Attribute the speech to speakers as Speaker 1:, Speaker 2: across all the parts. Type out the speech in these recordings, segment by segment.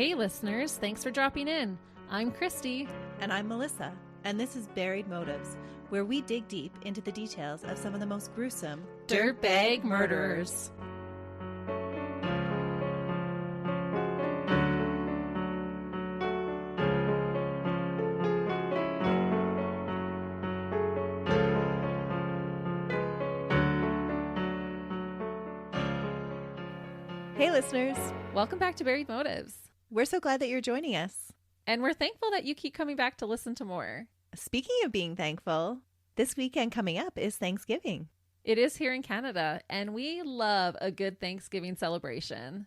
Speaker 1: Hey listeners, thanks for dropping in. I'm Christy.
Speaker 2: And I'm Melissa, and this is Buried Motives, where we dig deep into the details of some of the most gruesome
Speaker 1: Dirtbag murderers.
Speaker 2: Hey listeners,
Speaker 1: Welcome back to Buried Motives.
Speaker 2: we're so glad that you're joining us.
Speaker 1: And we're thankful that you keep coming back to listen to more.
Speaker 2: Speaking of being thankful, this weekend coming up is Thanksgiving.
Speaker 1: It is here in Canada, and we love a good Thanksgiving celebration.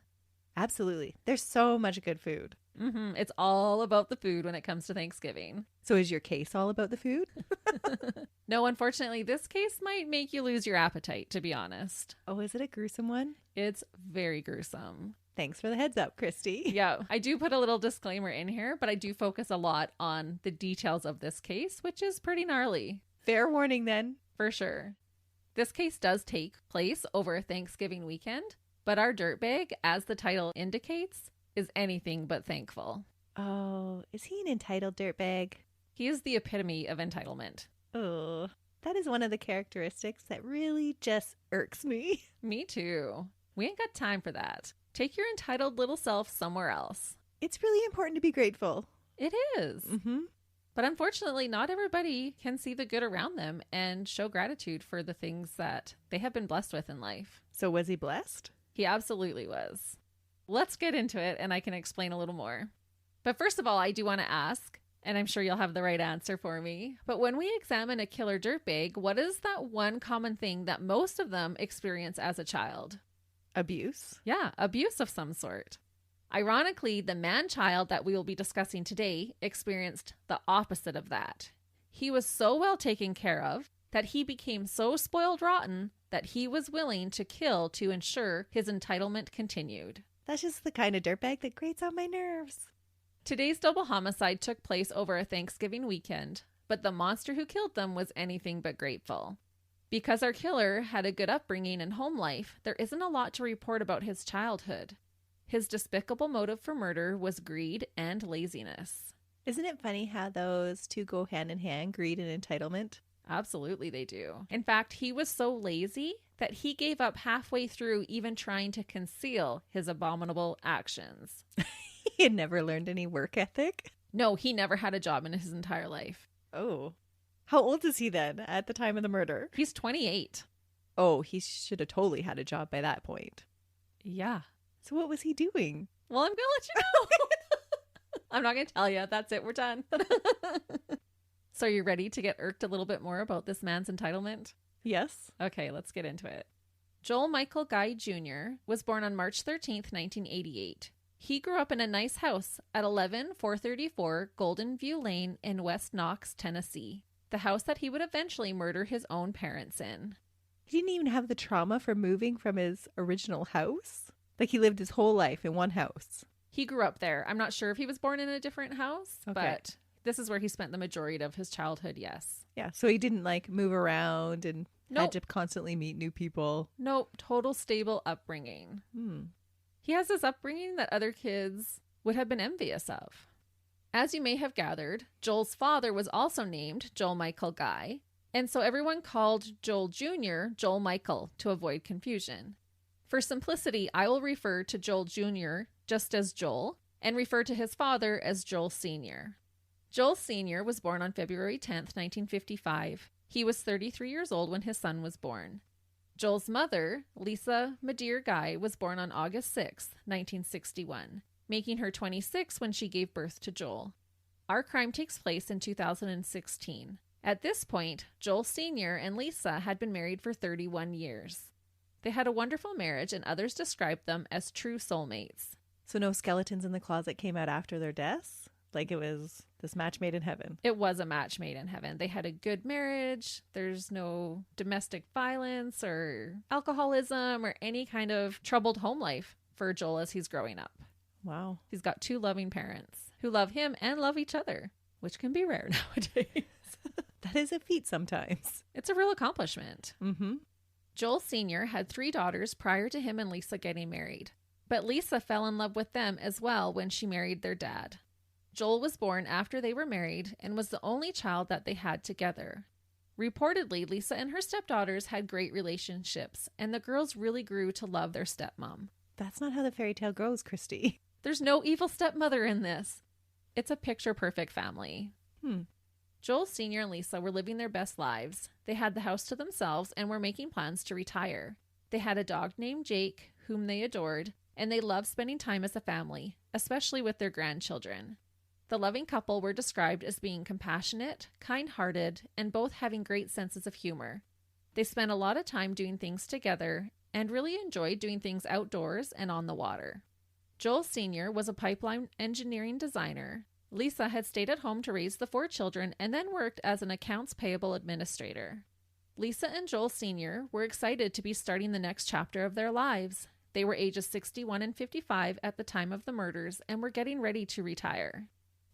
Speaker 2: Absolutely. There's so much good food.
Speaker 1: It's all about the food when it comes to Thanksgiving.
Speaker 2: So is your case all about the food?
Speaker 1: No, unfortunately, this case might make you lose your appetite, to be honest.
Speaker 2: Oh, is it a gruesome one?
Speaker 1: It's very gruesome.
Speaker 2: Thanks for the heads up, Christy.
Speaker 1: Yeah, I do put a little disclaimer in here, but I do focus a lot on the details of this case, which is pretty gnarly.
Speaker 2: Fair warning then.
Speaker 1: For sure. This case does take place over Thanksgiving weekend, but our dirtbag, as the title indicates, is anything but thankful.
Speaker 2: Oh, is he an entitled dirtbag?
Speaker 1: He is the epitome of entitlement.
Speaker 2: Oh, that is one of the characteristics that really just irks me.
Speaker 1: Me too. We ain't got time for that. Take your entitled little self somewhere else.
Speaker 2: It's really important to be grateful.
Speaker 1: It is.
Speaker 2: Mm-hmm.
Speaker 1: But unfortunately, not everybody can see the good around them and show gratitude for the things that they have been blessed with in life.
Speaker 2: So was he blessed?
Speaker 1: He absolutely was. Let's get into it and I can explain a little more. But first of all, I do want to ask, and I'm sure you'll have the right answer for me, but when we examine a killer dirtbag, what is that one common thing that most of them experience as a child?
Speaker 2: Abuse?
Speaker 1: Yeah, abuse of some sort. Ironically, the man-child that we will be discussing today experienced the opposite of that. He was so well taken care of that he became so spoiled rotten that he was willing to kill to ensure his entitlement continued.
Speaker 2: That's just the kind of dirtbag that grates on my nerves.
Speaker 1: Today's double homicide took place over a Thanksgiving weekend, but the monster who killed them was anything but grateful. Because our killer had a good upbringing and home life, there isn't a lot to report about his childhood. His despicable motive for murder was greed and laziness.
Speaker 2: Isn't it funny how those two go hand in hand, greed and entitlement?
Speaker 1: Absolutely they do. In fact, he was so lazy that he gave up halfway through even trying to conceal his abominable actions.
Speaker 2: He had never learned any work ethic?
Speaker 1: No, he never had a job in his entire life.
Speaker 2: Oh. How old is he then at the time of the murder?
Speaker 1: He's 28.
Speaker 2: Oh, he should have totally had a job by that point.
Speaker 1: Yeah.
Speaker 2: So what was he doing?
Speaker 1: Well, I'm going to let you know. I'm not going to tell you. That's it. We're done. So are you ready to get irked a little bit more about this man's entitlement?
Speaker 2: Yes.
Speaker 1: Okay, let's get into it. Joel Michael Guy Jr. was born on March 13th, 1988. He grew up in a nice house at 11434 Golden View Lane in West Knox, Tennessee, the house that he would eventually murder his own parents in.
Speaker 2: He didn't even have the trauma from moving from his original house? Like he lived his whole life in one house?
Speaker 1: He grew up there. I'm not sure if he was born in a different house,
Speaker 2: Okay.
Speaker 1: but this is where he spent the majority of his childhood, yes.
Speaker 2: Yeah, so he didn't like move around and
Speaker 1: Nope.
Speaker 2: had to constantly meet new people.
Speaker 1: Nope, total stable upbringing. He has this upbringing that other kids would have been envious of. As you may have gathered, Joel's father was also named Joel Michael Guy, and so everyone called Joel Jr. Joel Michael to avoid confusion. For simplicity, I will refer to Joel Jr. just as Joel and refer to his father as Joel Sr. Joel Sr. was born on February 10th, 1955. He was 33 years old when his son was born. Joel's mother, Lisa Madeir Guy, was born on August 6th, 1961, making her 26 when she gave birth to Joel. Our crime takes place in 2016. At this point, Joel Sr. and Lisa had been married for 31 years. They had a wonderful marriage, and others described them as true soulmates.
Speaker 2: So no skeletons in the closet came out after their deaths? Like it was this match made in heaven?
Speaker 1: It was a match made in heaven. They had a good marriage. There's no domestic violence or alcoholism or any kind of troubled home life for Joel as he's growing up.
Speaker 2: Wow.
Speaker 1: He's got two loving parents who love him and love each other, which can be rare nowadays.
Speaker 2: That is a feat sometimes.
Speaker 1: It's a real accomplishment.
Speaker 2: Mm-hmm.
Speaker 1: Joel Sr. had 3 daughters prior to him and Lisa getting married. But Lisa fell in love with them as well when she married their dad. Joel was born after they were married and was the only child that they had together. Reportedly, Lisa and her stepdaughters had great relationships, and the girls really grew to love their stepmom.
Speaker 2: That's not how the fairy tale goes, Christy.
Speaker 1: There's no evil stepmother in this. It's a picture-perfect family. Joel Sr. and Lisa were living their best lives. They had the house to themselves and were making plans to retire. They had a dog named Jake, whom they adored, and they loved spending time as a family, especially with their grandchildren. The loving couple were described as being compassionate, kind-hearted, and both having great senses of humor. They spent a lot of time doing things together and really enjoyed doing things outdoors and on the water. Joel Sr. was a pipeline engineering designer. Lisa had stayed at home to raise the 4 children and then worked as an accounts payable administrator. Lisa and Joel Sr. were excited to be starting the next chapter of their lives. They were ages 61 and 55 at the time of the murders and were getting ready to retire.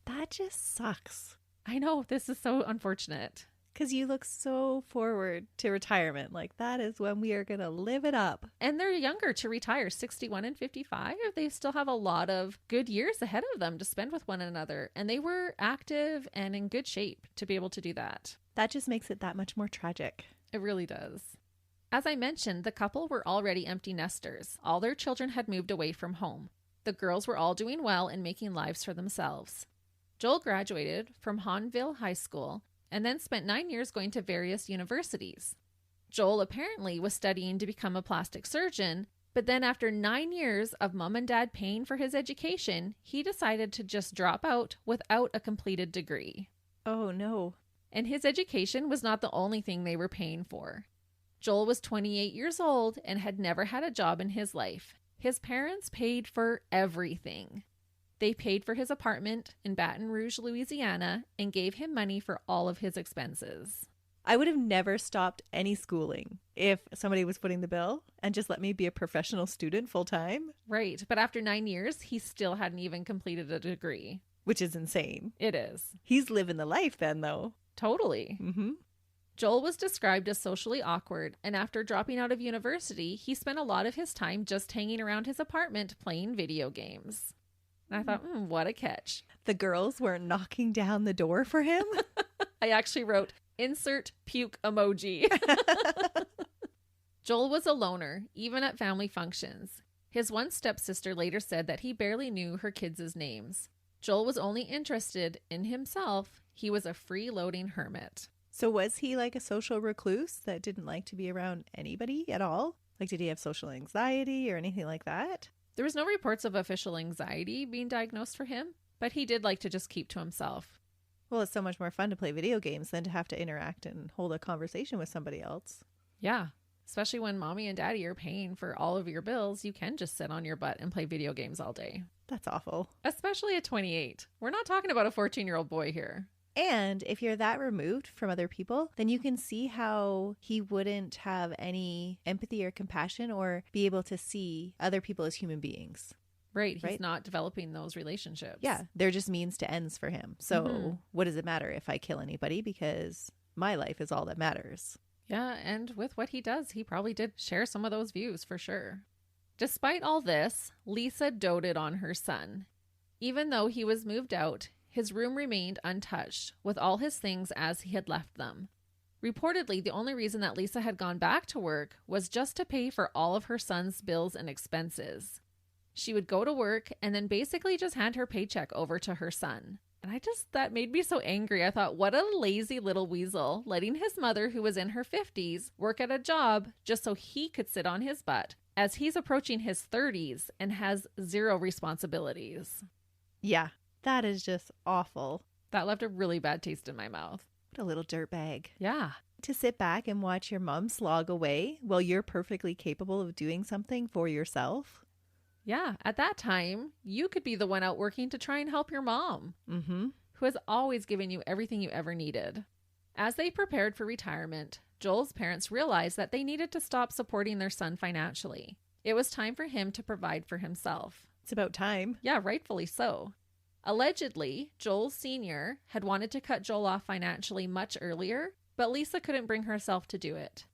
Speaker 2: That just sucks.
Speaker 1: I know, this is so unfortunate.
Speaker 2: Because you look so forward to retirement. Like, that is when we are going to live it up.
Speaker 1: And they're younger to retire, 61 and 55. They still have a lot of good years ahead of them to spend with one another. And they were active and in good shape to be able to do that.
Speaker 2: That just makes it that much more tragic.
Speaker 1: It really does. As I mentioned, the couple were already empty nesters. All their children had moved away from home. The girls were all doing well and making lives for themselves. Joel graduated from Hahnville High School and then spent 9 years going to various universities. Joel apparently was studying to become a plastic surgeon, but then after 9 years of mom and dad paying for his education, he decided to just drop out without a completed degree.
Speaker 2: Oh, no.
Speaker 1: And his education was not the only thing they were paying for. Joel was 28 years old and had never had a job in his life. His parents paid for everything. They paid for his apartment in Baton Rouge, Louisiana, and gave him money for all of his expenses.
Speaker 2: I would have never stopped any schooling if somebody was footing the bill and just let me be a professional student full time.
Speaker 1: Right. But after 9 years, he still hadn't even completed a degree.
Speaker 2: Which is insane.
Speaker 1: It is.
Speaker 2: He's living the life then, though.
Speaker 1: Totally. Joel was described as socially awkward, and after dropping out of university, he spent a lot of his time just hanging around his apartment playing video games. And I thought, what a catch.
Speaker 2: The girls weren't knocking down the door for him?
Speaker 1: I actually wrote, insert puke emoji. Joel was a loner, even at family functions. His one stepsister later said that he barely knew her kids' names. Joel was only interested in himself. He was a freeloading hermit.
Speaker 2: So was he like a social recluse that didn't like to be around anybody at all? Like, did he have social anxiety or anything like that?
Speaker 1: There was no reports of official anxiety being diagnosed for him, but he did like to just keep to himself.
Speaker 2: Well, it's so much more fun to play video games than to have to interact and hold a conversation with somebody else.
Speaker 1: Yeah, especially when mommy and daddy are paying for all of your bills, you can just sit on your butt and play video games all day.
Speaker 2: That's awful.
Speaker 1: Especially at 28. We're not talking about a 14-year-old boy here.
Speaker 2: And if you're that removed from other people, then you can see how he wouldn't have any empathy or compassion or be able to see other people as human beings.
Speaker 1: Right. He's not developing those relationships.
Speaker 2: Yeah. They're just means to ends for him. So what does it matter if I kill anybody? Because my life is all that matters.
Speaker 1: Yeah. And with what he does, he probably did share some of those views for sure. Despite all this, Lisa doted on her son. Even though he was moved out, his room remained untouched, with all his things as he had left them. Reportedly, the only reason that Lisa had gone back to work was just to pay for all of her son's bills and expenses. She would go to work and then basically just hand her paycheck over to her son. And that made me so angry. I thought, what a lazy little weasel, letting his mother, who was in her 50s, work at a job just so he could sit on his butt as he's approaching his 30s and has zero responsibilities.
Speaker 2: Yeah. That is just awful.
Speaker 1: That left a really bad taste in my mouth.
Speaker 2: What a little dirtbag.
Speaker 1: Yeah.
Speaker 2: To sit back and watch your mom slog away while you're perfectly capable of doing something for yourself.
Speaker 1: Yeah. At that time, you could be the one out working to try and help your mom, who has always given you everything you ever needed. As they prepared for retirement, Joel's parents realized that they needed to stop supporting their son financially. It was time for him to provide for himself.
Speaker 2: It's about time.
Speaker 1: Yeah, rightfully so. Allegedly, Joel Sr. had wanted to cut Joel off financially much earlier, but Lisa couldn't bring herself to do it.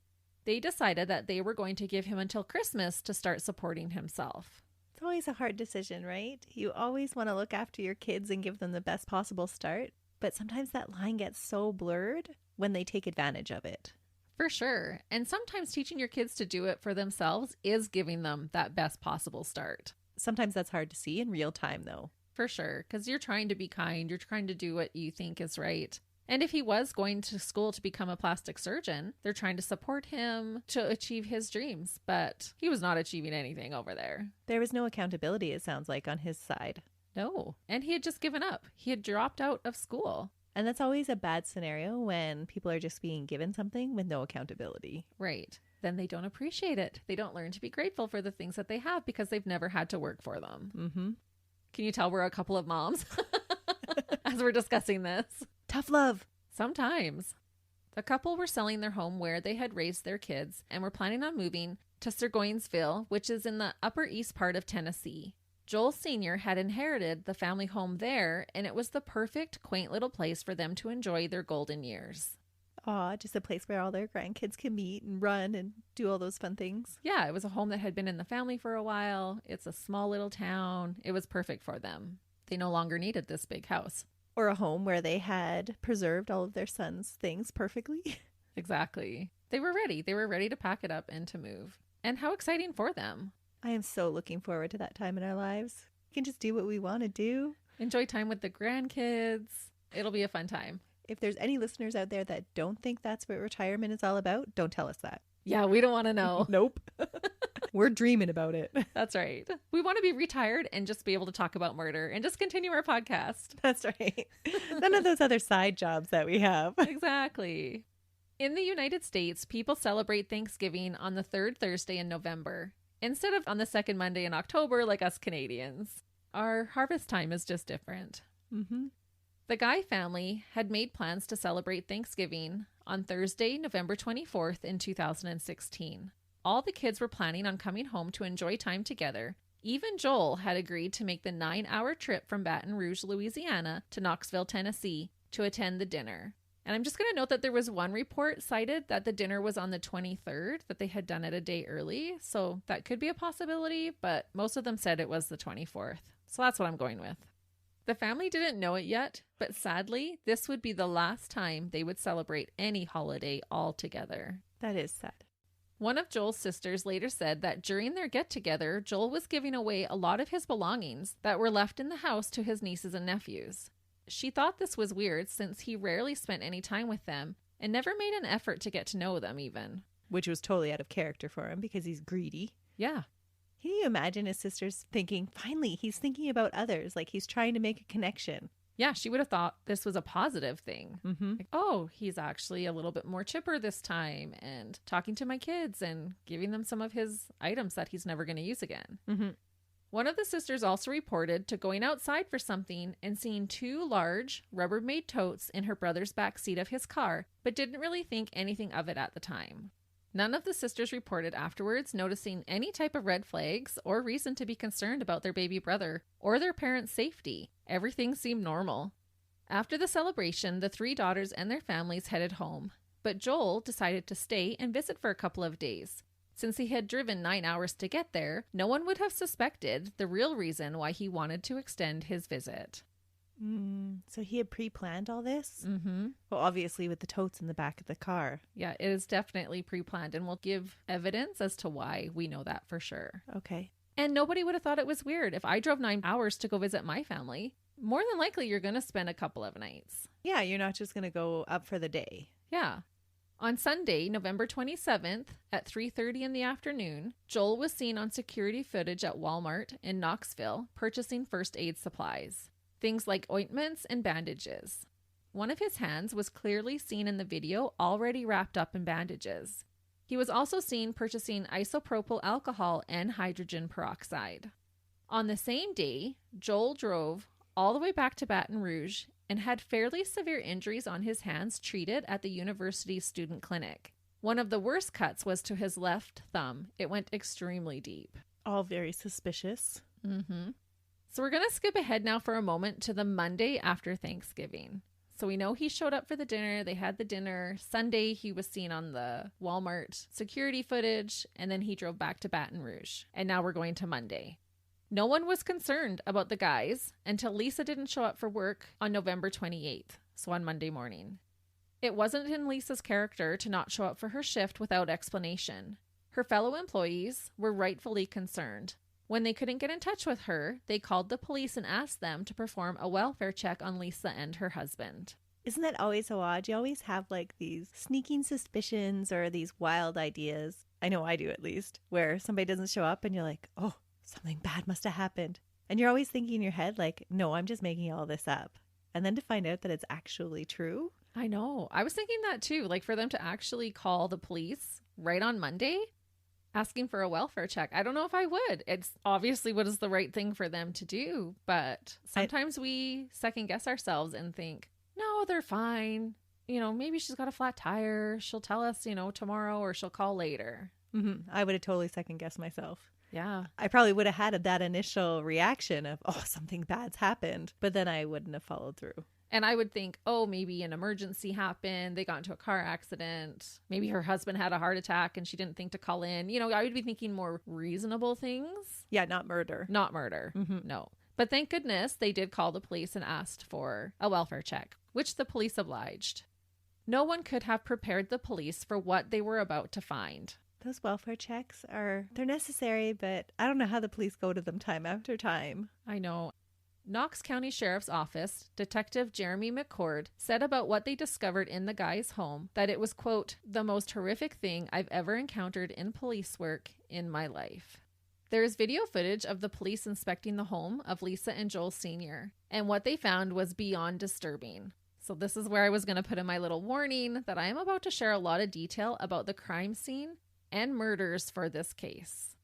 Speaker 1: They decided that they were going to give him until Christmas to start supporting himself.
Speaker 2: It's always a hard decision, right? You always want to look after your kids and give them the best possible start. But sometimes that line gets so blurred when they take advantage of it.
Speaker 1: For sure. And sometimes teaching your kids to do it for themselves is giving them that best possible start.
Speaker 2: Sometimes that's hard to see in real time, though.
Speaker 1: For sure. Because you're trying to be kind. You're trying to do what you think is right. And if he was going to school to become a plastic surgeon, they're trying to support him to achieve his dreams. But he was not achieving anything over there.
Speaker 2: There was no accountability, it sounds like, on his side.
Speaker 1: No. And he had just given up. He had dropped out of school.
Speaker 2: And that's always a bad scenario when people are just being given something with no accountability.
Speaker 1: Right. Then they don't appreciate it. They don't learn to be grateful for the things that they have because they've never had to work for them.
Speaker 2: Mm-hmm.
Speaker 1: Can you tell we're a couple of moms as we're discussing this?
Speaker 2: Tough love.
Speaker 1: Sometimes. The couple were selling their home where they had raised their kids and were planning on moving to Burgoynesville, which is in the upper east part of Tennessee. Joel Sr. had inherited the family home there, and it was the perfect, quaint little place for them to enjoy their golden years.
Speaker 2: Aw, just a place where all their grandkids can meet and run and do all those fun things.
Speaker 1: Yeah, it was a home that had been in the family for a while. It's a small little town. It was perfect for them. They no longer needed this big house.
Speaker 2: Or a home where they had preserved all of their son's things perfectly.
Speaker 1: Exactly. They were ready. They were ready to pack it up and to move. And how exciting for them.
Speaker 2: I am so looking forward to that time in our lives. We can just do what we want to do.
Speaker 1: Enjoy time with the grandkids. It'll be a fun time.
Speaker 2: If there's any listeners out there that don't think that's what retirement is all about, don't tell us that.
Speaker 1: Yeah, we don't want to know.
Speaker 2: Nope. We're dreaming about it.
Speaker 1: That's right. We want to be retired and just be able to talk about murder and just continue our podcast.
Speaker 2: That's right. None of those other side jobs that we have.
Speaker 1: Exactly. In the United States, people celebrate Thanksgiving on the third Thursday in November, instead of on the second Monday in October like us Canadians. Our harvest time is just different.
Speaker 2: Mm-hmm.
Speaker 1: The Guy family had made plans to celebrate Thanksgiving on Thursday, November 24th in 2016. All the kids were planning on coming home to enjoy time together. Even Joel had agreed to make the 9-hour trip from Baton Rouge, Louisiana to Knoxville, Tennessee to attend the dinner. And I'm just going to note that there was one report cited that the dinner was on the 23rd, that they had done it a day early. So that could be a possibility, but most of them said it was the 24th. So that's what I'm going with. The family didn't know it yet, but sadly, this would be the last time they would celebrate any holiday all together.
Speaker 2: That is sad.
Speaker 1: One of Joel's sisters later said that during their get-together, Joel was giving away a lot of his belongings that were left in the house to his nieces and nephews. She thought this was weird since he rarely spent any time with them and never made an effort to get to know them even.
Speaker 2: Which was totally out of character for him because he's greedy.
Speaker 1: Yeah.
Speaker 2: Can you imagine his sisters thinking, finally, he's thinking about others, like he's trying to make a connection?
Speaker 1: Yeah, she would have thought this was a positive thing.
Speaker 2: Mm-hmm.
Speaker 1: Like, oh, he's actually a little bit more chipper this time and talking to my kids and giving them some of his items that he's never going to use again.
Speaker 2: Mm-hmm.
Speaker 1: One of the sisters also reported to going outside for something and seeing 2 large Rubbermaid totes in her brother's back seat of his car, but didn't really think anything of it at the time. None of the sisters reported afterwards noticing any type of red flags or reason to be concerned about their baby brother or their parents' safety. Everything seemed normal. After the celebration, the 3 daughters and their families headed home, but Joel decided to stay and visit for a couple of days. Since he had driven 9 hours to get there, no one would have suspected the real reason why he wanted to extend his visit.
Speaker 2: So he had pre-planned all this?
Speaker 1: Mm-hmm.
Speaker 2: Well, obviously with the totes in the back of the car.
Speaker 1: Yeah, it is definitely pre-planned, and we'll give evidence as to why we know that for sure.
Speaker 2: Okay.
Speaker 1: And nobody would have thought it was weird. If I drove 9 hours to go visit my family, more than likely you're going to spend a couple of nights.
Speaker 2: Yeah, you're not just going to go up for the day.
Speaker 1: Yeah. On Sunday, November 27th at 3:30 in the afternoon, Joel was seen on security footage at Walmart in Knoxville purchasing first aid supplies. Things like ointments and bandages. One of his hands was clearly seen in the video already wrapped up in bandages. He was also seen purchasing isopropyl alcohol and hydrogen peroxide. On the same day, Joel drove all the way back to Baton Rouge and had fairly severe injuries on his hands treated at the university's student clinic. One of the worst cuts was to his left thumb. It went extremely deep.
Speaker 2: All very suspicious.
Speaker 1: Mm-hmm. So we're going to skip ahead now for a moment to the Monday after Thanksgiving. So we know he showed up for the dinner. They had the dinner. Sunday, he was seen on the Walmart security footage, and then he drove back to Baton Rouge. And now we're going to Monday. No one was concerned about the guys until Lisa didn't show up for work on November 28th, so on Monday morning. It wasn't in Lisa's character to not show up for her shift without explanation. Her fellow employees were rightfully concerned. When they couldn't get in touch with her, they called the police and asked them to perform a welfare check on Lisa and her husband.
Speaker 2: Isn't that always so odd? You always have like these sneaking suspicions or these wild ideas. I know I do at least, where somebody doesn't show up and you're like, oh, something bad must have happened. And you're always thinking in your head like, no, I'm just making all this up. And then to find out that it's actually true.
Speaker 1: I know. I was thinking that too. Like for them to actually call the police right on Monday asking for a welfare check. I don't know if I would. It's obviously what is the right thing for them to do. But sometimes we second guess ourselves and think, no, they're fine. You know, maybe she's got a flat tire. She'll tell us, you know, tomorrow or she'll call later.
Speaker 2: Mm-hmm. I would have totally second guessed myself.
Speaker 1: Yeah.
Speaker 2: I probably would have had that initial reaction of, oh, something bad's happened. But then I wouldn't have followed through.
Speaker 1: And I would think, oh, maybe an emergency happened. They got into a car accident. Maybe her husband had a heart attack and she didn't think to call in. You know, I would be thinking more reasonable things.
Speaker 2: Yeah, not murder.
Speaker 1: Not murder. Mm-hmm. No. But thank goodness they did call the police and asked for a welfare check, which the police obliged. No one could have prepared the police for what they were about to find.
Speaker 2: Those welfare checks they're necessary, but I don't know how the police go to them time after time.
Speaker 1: I know. Knox County Sheriff's Office, Detective Jeremy McCord, said about what they discovered in the guy's home that it was, quote, the most horrific thing I've ever encountered in police work in my life. There is video footage of the police inspecting the home of Lisa and Joel Sr., and what they found was beyond disturbing. So this is where I was going to put in my little warning that I am about to share a lot of detail about the crime scene and murders for this case.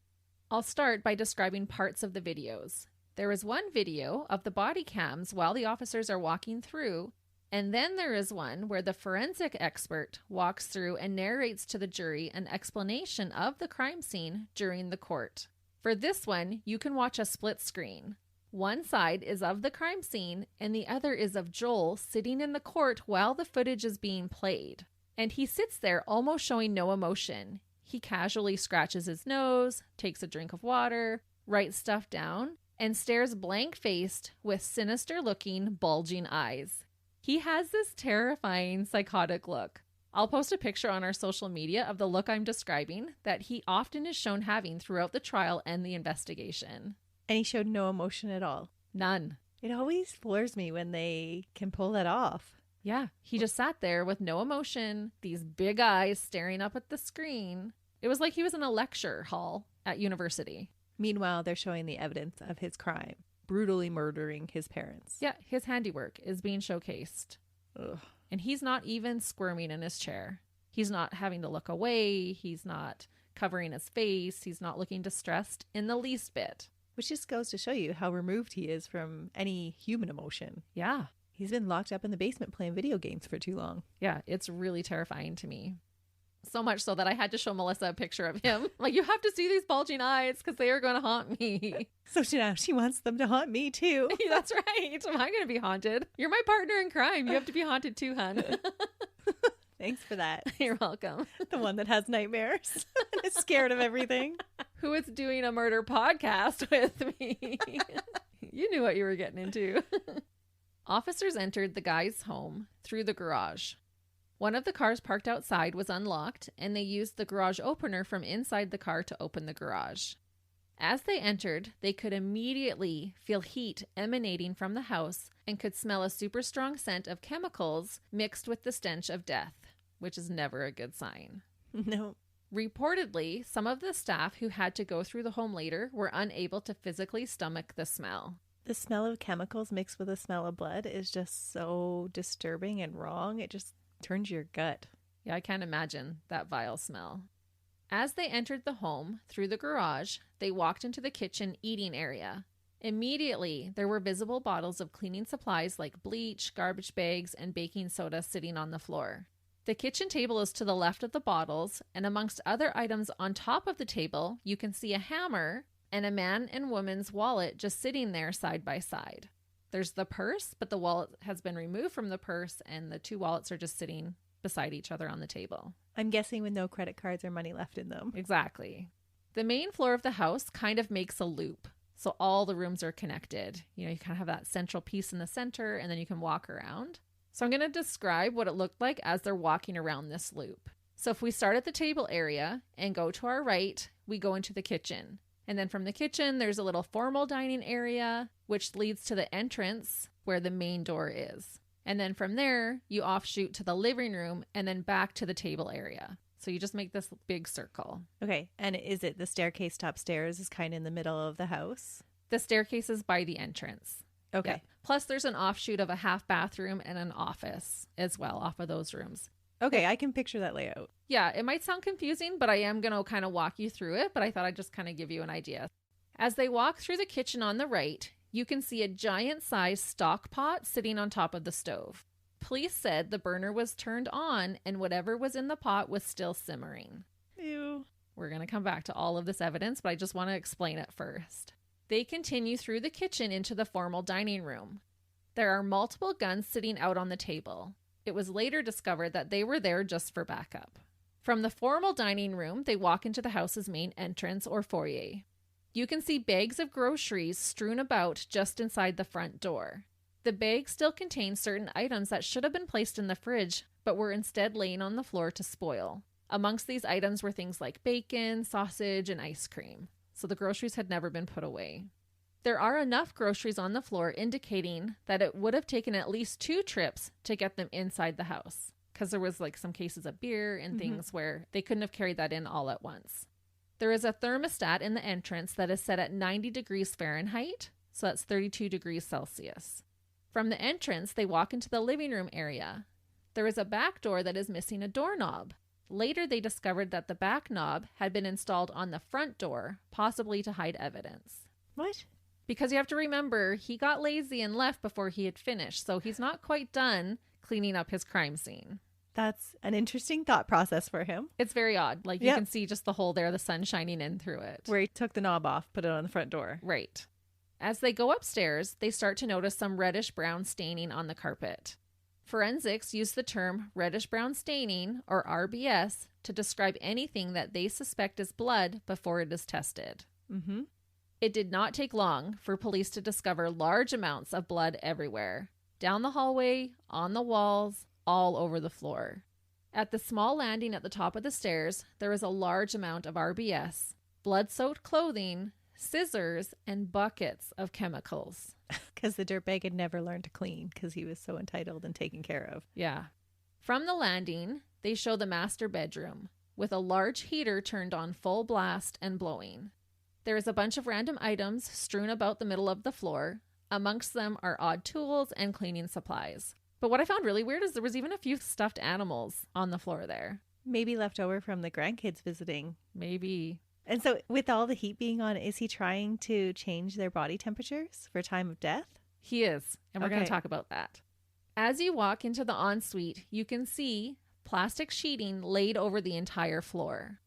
Speaker 1: I'll start by describing parts of the videos. There is one video of the body cams while the officers are walking through, and then there is one where the forensic expert walks through and narrates to the jury an explanation of the crime scene during the court. For this one, you can watch a split screen. One side is of the crime scene, and the other is of Joel sitting in the court while the footage is being played. And he sits there almost showing no emotion. He casually scratches his nose, takes a drink of water, writes stuff down, and stares blank-faced with sinister-looking, bulging eyes. He has this terrifying, psychotic look. I'll post a picture on our social media of the look I'm describing that he often is shown having throughout the trial and the investigation.
Speaker 2: And he showed no emotion at all.
Speaker 1: None.
Speaker 2: It always floors me when they can pull that off.
Speaker 1: Yeah, he just sat there with no emotion, these big eyes staring up at the screen. It was like he was in a lecture hall at university.
Speaker 2: Meanwhile, they're showing the evidence of his crime, brutally murdering his parents.
Speaker 1: Yeah, his handiwork is being showcased.
Speaker 2: Ugh.
Speaker 1: And he's not even squirming in his chair. He's not having to look away. He's not covering his face. He's not looking distressed in the least bit.
Speaker 2: Which just goes to show you how removed he is from any human emotion.
Speaker 1: Yeah.
Speaker 2: He's been locked up in the basement playing video games for too long.
Speaker 1: Yeah, it's really terrifying to me. So much so that I had to show Melissa a picture of him. Like, you have to see these bulging eyes because they are going to haunt me.
Speaker 2: So she wants them to haunt me too.
Speaker 1: That's right. Am I going to be haunted? You're my partner in crime. You have to be haunted too, hun.
Speaker 2: Thanks for that.
Speaker 1: You're welcome.
Speaker 2: The one that has nightmares and is scared of everything.
Speaker 1: Who is doing a murder podcast with me. You knew what you were getting into. Officers entered the guy's home through the garage. One of the cars parked outside was unlocked, and they used the garage opener from inside the car to open the garage. As they entered, they could immediately feel heat emanating from the house and could smell a super strong scent of chemicals mixed with the stench of death, which is never a good sign.
Speaker 2: No.
Speaker 1: Reportedly, some of the staff who had to go through the home later were unable to physically stomach the smell.
Speaker 2: The smell of chemicals mixed with the smell of blood is just so disturbing and wrong. It just turns your gut.
Speaker 1: Yeah, I can't imagine that vile smell. As they entered the home through the garage, they walked into the kitchen eating area. Immediately, there were visible bottles of cleaning supplies like bleach, garbage bags, and baking soda sitting on the floor. The kitchen table is to the left of the bottles, and amongst other items on top of the table, you can see a hammer and a man and woman's wallet just sitting there side by side. There's the purse, but the wallet has been removed from the purse, and the two wallets are just sitting beside each other on the table.
Speaker 2: I'm guessing with no credit cards or money left in them.
Speaker 1: Exactly. The main floor of the house kind of makes a loop. So all the rooms are connected. You kind of have that central piece in the center, and then you can walk around. So I'm going to describe what it looked like as they're walking around this loop. So if we start at the table area and go to our right, we go into the kitchen. And then from the kitchen, there's a little formal dining area, which leads to the entrance where the main door is. And then from there, you offshoot to the living room and then back to the table area. So you just make this big circle.
Speaker 2: Okay. And is it the staircase to upstairs is kind of in the middle of the house?
Speaker 1: The staircase is by the entrance.
Speaker 2: Okay.
Speaker 1: Yeah. Plus, there's an offshoot of a half bathroom and an office as well off of those rooms.
Speaker 2: Okay, I can picture that layout.
Speaker 1: Yeah, it might sound confusing, but I am going to kind of walk you through it, but I thought I'd just kind of give you an idea. As they walk through the kitchen on the right, you can see a giant-sized stock pot sitting on top of the stove. Police said the burner was turned on and whatever was in the pot was still simmering.
Speaker 2: Ew.
Speaker 1: We're going to come back to all of this evidence, but I just want to explain it first. They continue through the kitchen into the formal dining room. There are multiple guns sitting out on the table. It was later discovered that they were there just for backup. From the formal dining room, they walk into the house's main entrance or foyer. You can see bags of groceries strewn about just inside the front door. The bags still contain certain items that should have been placed in the fridge, but were instead laying on the floor to spoil. Amongst these items were things like bacon, sausage, and ice cream. So the groceries had never been put away. There are enough groceries on the floor indicating that it would have taken at least 2 trips to get them inside the house, because there was some cases of beer and things where they couldn't have carried that in all at once. There is a thermostat in the entrance that is set at 90 degrees Fahrenheit, so that's 32 degrees Celsius. From the entrance, they walk into the living room area. There is a back door that is missing a doorknob. Later, they discovered that the back knob had been installed on the front door, possibly to hide evidence.
Speaker 2: What?
Speaker 1: Because you have to remember, he got lazy and left before he had finished, so he's not quite done cleaning up his crime scene.
Speaker 2: That's an interesting thought process for him.
Speaker 1: It's very odd. You can see just the hole there, the sun shining in through it.
Speaker 2: Where he took the knob off, put it on the front door.
Speaker 1: Right. As they go upstairs, they start to notice some reddish-brown staining on the carpet. Forensics use the term reddish-brown staining, or RBS, to describe anything that they suspect is blood before it is tested.
Speaker 2: Mm-hmm.
Speaker 1: It did not take long for police to discover large amounts of blood everywhere. Down the hallway, on the walls, all over the floor. At the small landing at the top of the stairs, there was a large amount of RBS, blood-soaked clothing, scissors, and buckets of chemicals.
Speaker 2: Because the dirtbag had never learned to clean because he was so entitled and taken care of.
Speaker 1: Yeah. From the landing, they show the master bedroom, with a large heater turned on full blast and blowing. There is a bunch of random items strewn about the middle of the floor. Amongst them are odd tools and cleaning supplies. But what I found really weird is there was even a few stuffed animals on the floor there.
Speaker 2: Maybe left over from the grandkids visiting.
Speaker 1: Maybe.
Speaker 2: And so with all the heat being on, is he trying to change their body temperatures for time of death?
Speaker 1: He is. And we're going to talk about that. As you walk into the ensuite, you can see plastic sheeting laid over the entire floor.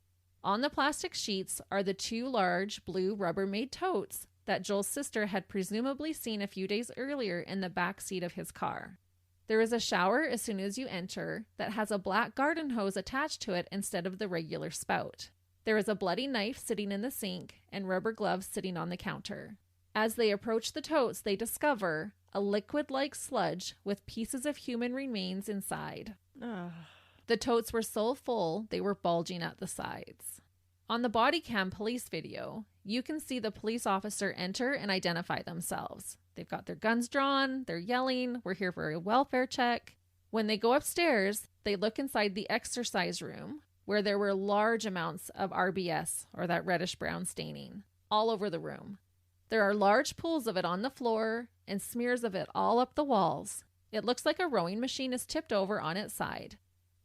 Speaker 1: On the plastic sheets are the 2 large blue Rubbermaid totes that Joel's sister had presumably seen a few days earlier in the back seat of his car. There is a shower as soon as you enter that has a black garden hose attached to it instead of the regular spout. There is a bloody knife sitting in the sink and rubber gloves sitting on the counter. As they approach the totes, they discover a liquid-like sludge with pieces of human remains inside.
Speaker 2: Ugh.
Speaker 1: The totes were so full, they were bulging at the sides. On the body cam police video, you can see the police officer enter and identify themselves. They've got their guns drawn, they're yelling, "We're here for a welfare check." When they go upstairs, they look inside the exercise room, where there were large amounts of RBS, or that reddish-brown staining, all over the room. There are large pools of it on the floor and smears of it all up the walls. It looks like a rowing machine is tipped over on its side.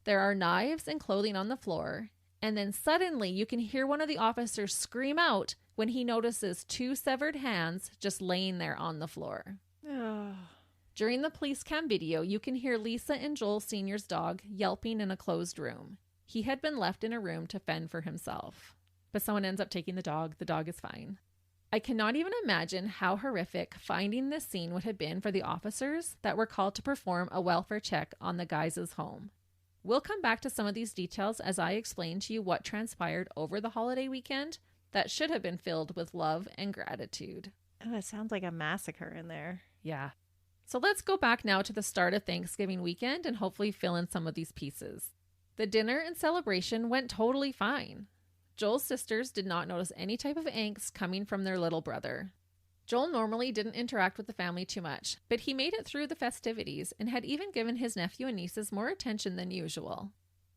Speaker 1: There are knives and clothing on the floor, and then suddenly you can hear one of the officers scream out when he notices 2 severed hands just laying there on the floor.
Speaker 2: Ugh.
Speaker 1: During the police cam video, you can hear Lisa and Joel Sr.'s dog yelping in a closed room. He had been left in a room to fend for himself. But someone ends up taking the dog. The dog is fine. I cannot even imagine how horrific finding this scene would have been for the officers that were called to perform a welfare check on the guys' home. We'll come back to some of these details as I explain to you what transpired over the holiday weekend, that should have been filled with love and gratitude.
Speaker 2: Oh, it sounds like a massacre in there.
Speaker 1: Yeah. So let's go back now to the start of Thanksgiving weekend and hopefully fill in some of these pieces. The dinner and celebration went totally fine. Joel's sisters did not notice any type of angst coming from their little brother. Joel normally didn't interact with the family too much, but he made it through the festivities and had even given his nephew and nieces more attention than usual.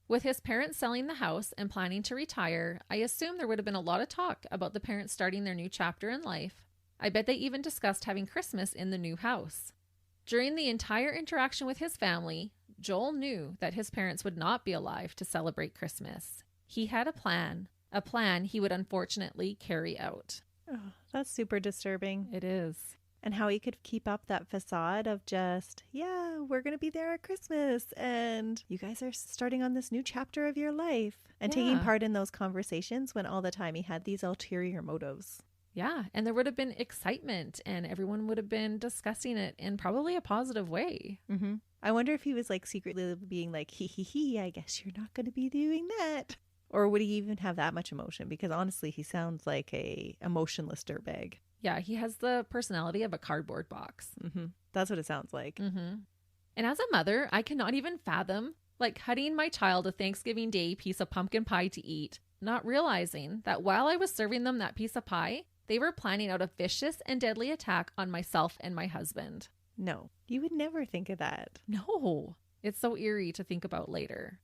Speaker 1: With his parents selling the house and planning to retire, I assume there would have been a lot of talk about the parents starting their new chapter in life. I bet they even discussed having Christmas in the new house. During the entire interaction with his family, Joel knew that his parents would not be alive to celebrate Christmas. He had a plan he would unfortunately carry out.
Speaker 2: Oh, that's super disturbing.
Speaker 1: It is.
Speaker 2: And how he could keep up that facade of just, yeah, we're going to be there at Christmas and you guys are starting on this new chapter of your life. And taking part in those conversations when all the time he had these ulterior motives.
Speaker 1: Yeah, and there would have been excitement and everyone would have been discussing it in probably a positive way.
Speaker 2: Mm-hmm. I wonder if he was like secretly being like, hee, I guess you're not going to be doing that. Or would he even have that much emotion? Because honestly, he sounds like a emotionless dirtbag.
Speaker 1: Yeah, he has the personality of a cardboard box.
Speaker 2: Mm-hmm. That's what it sounds like.
Speaker 1: Mm-hmm. And as a mother, I cannot even fathom like cutting my child a Thanksgiving Day piece of pumpkin pie to eat, not realizing that while I was serving them that piece of pie, they were planning out a vicious and deadly attack on myself and my husband.
Speaker 2: No, you would never think of that.
Speaker 1: No, it's so eerie to think about later.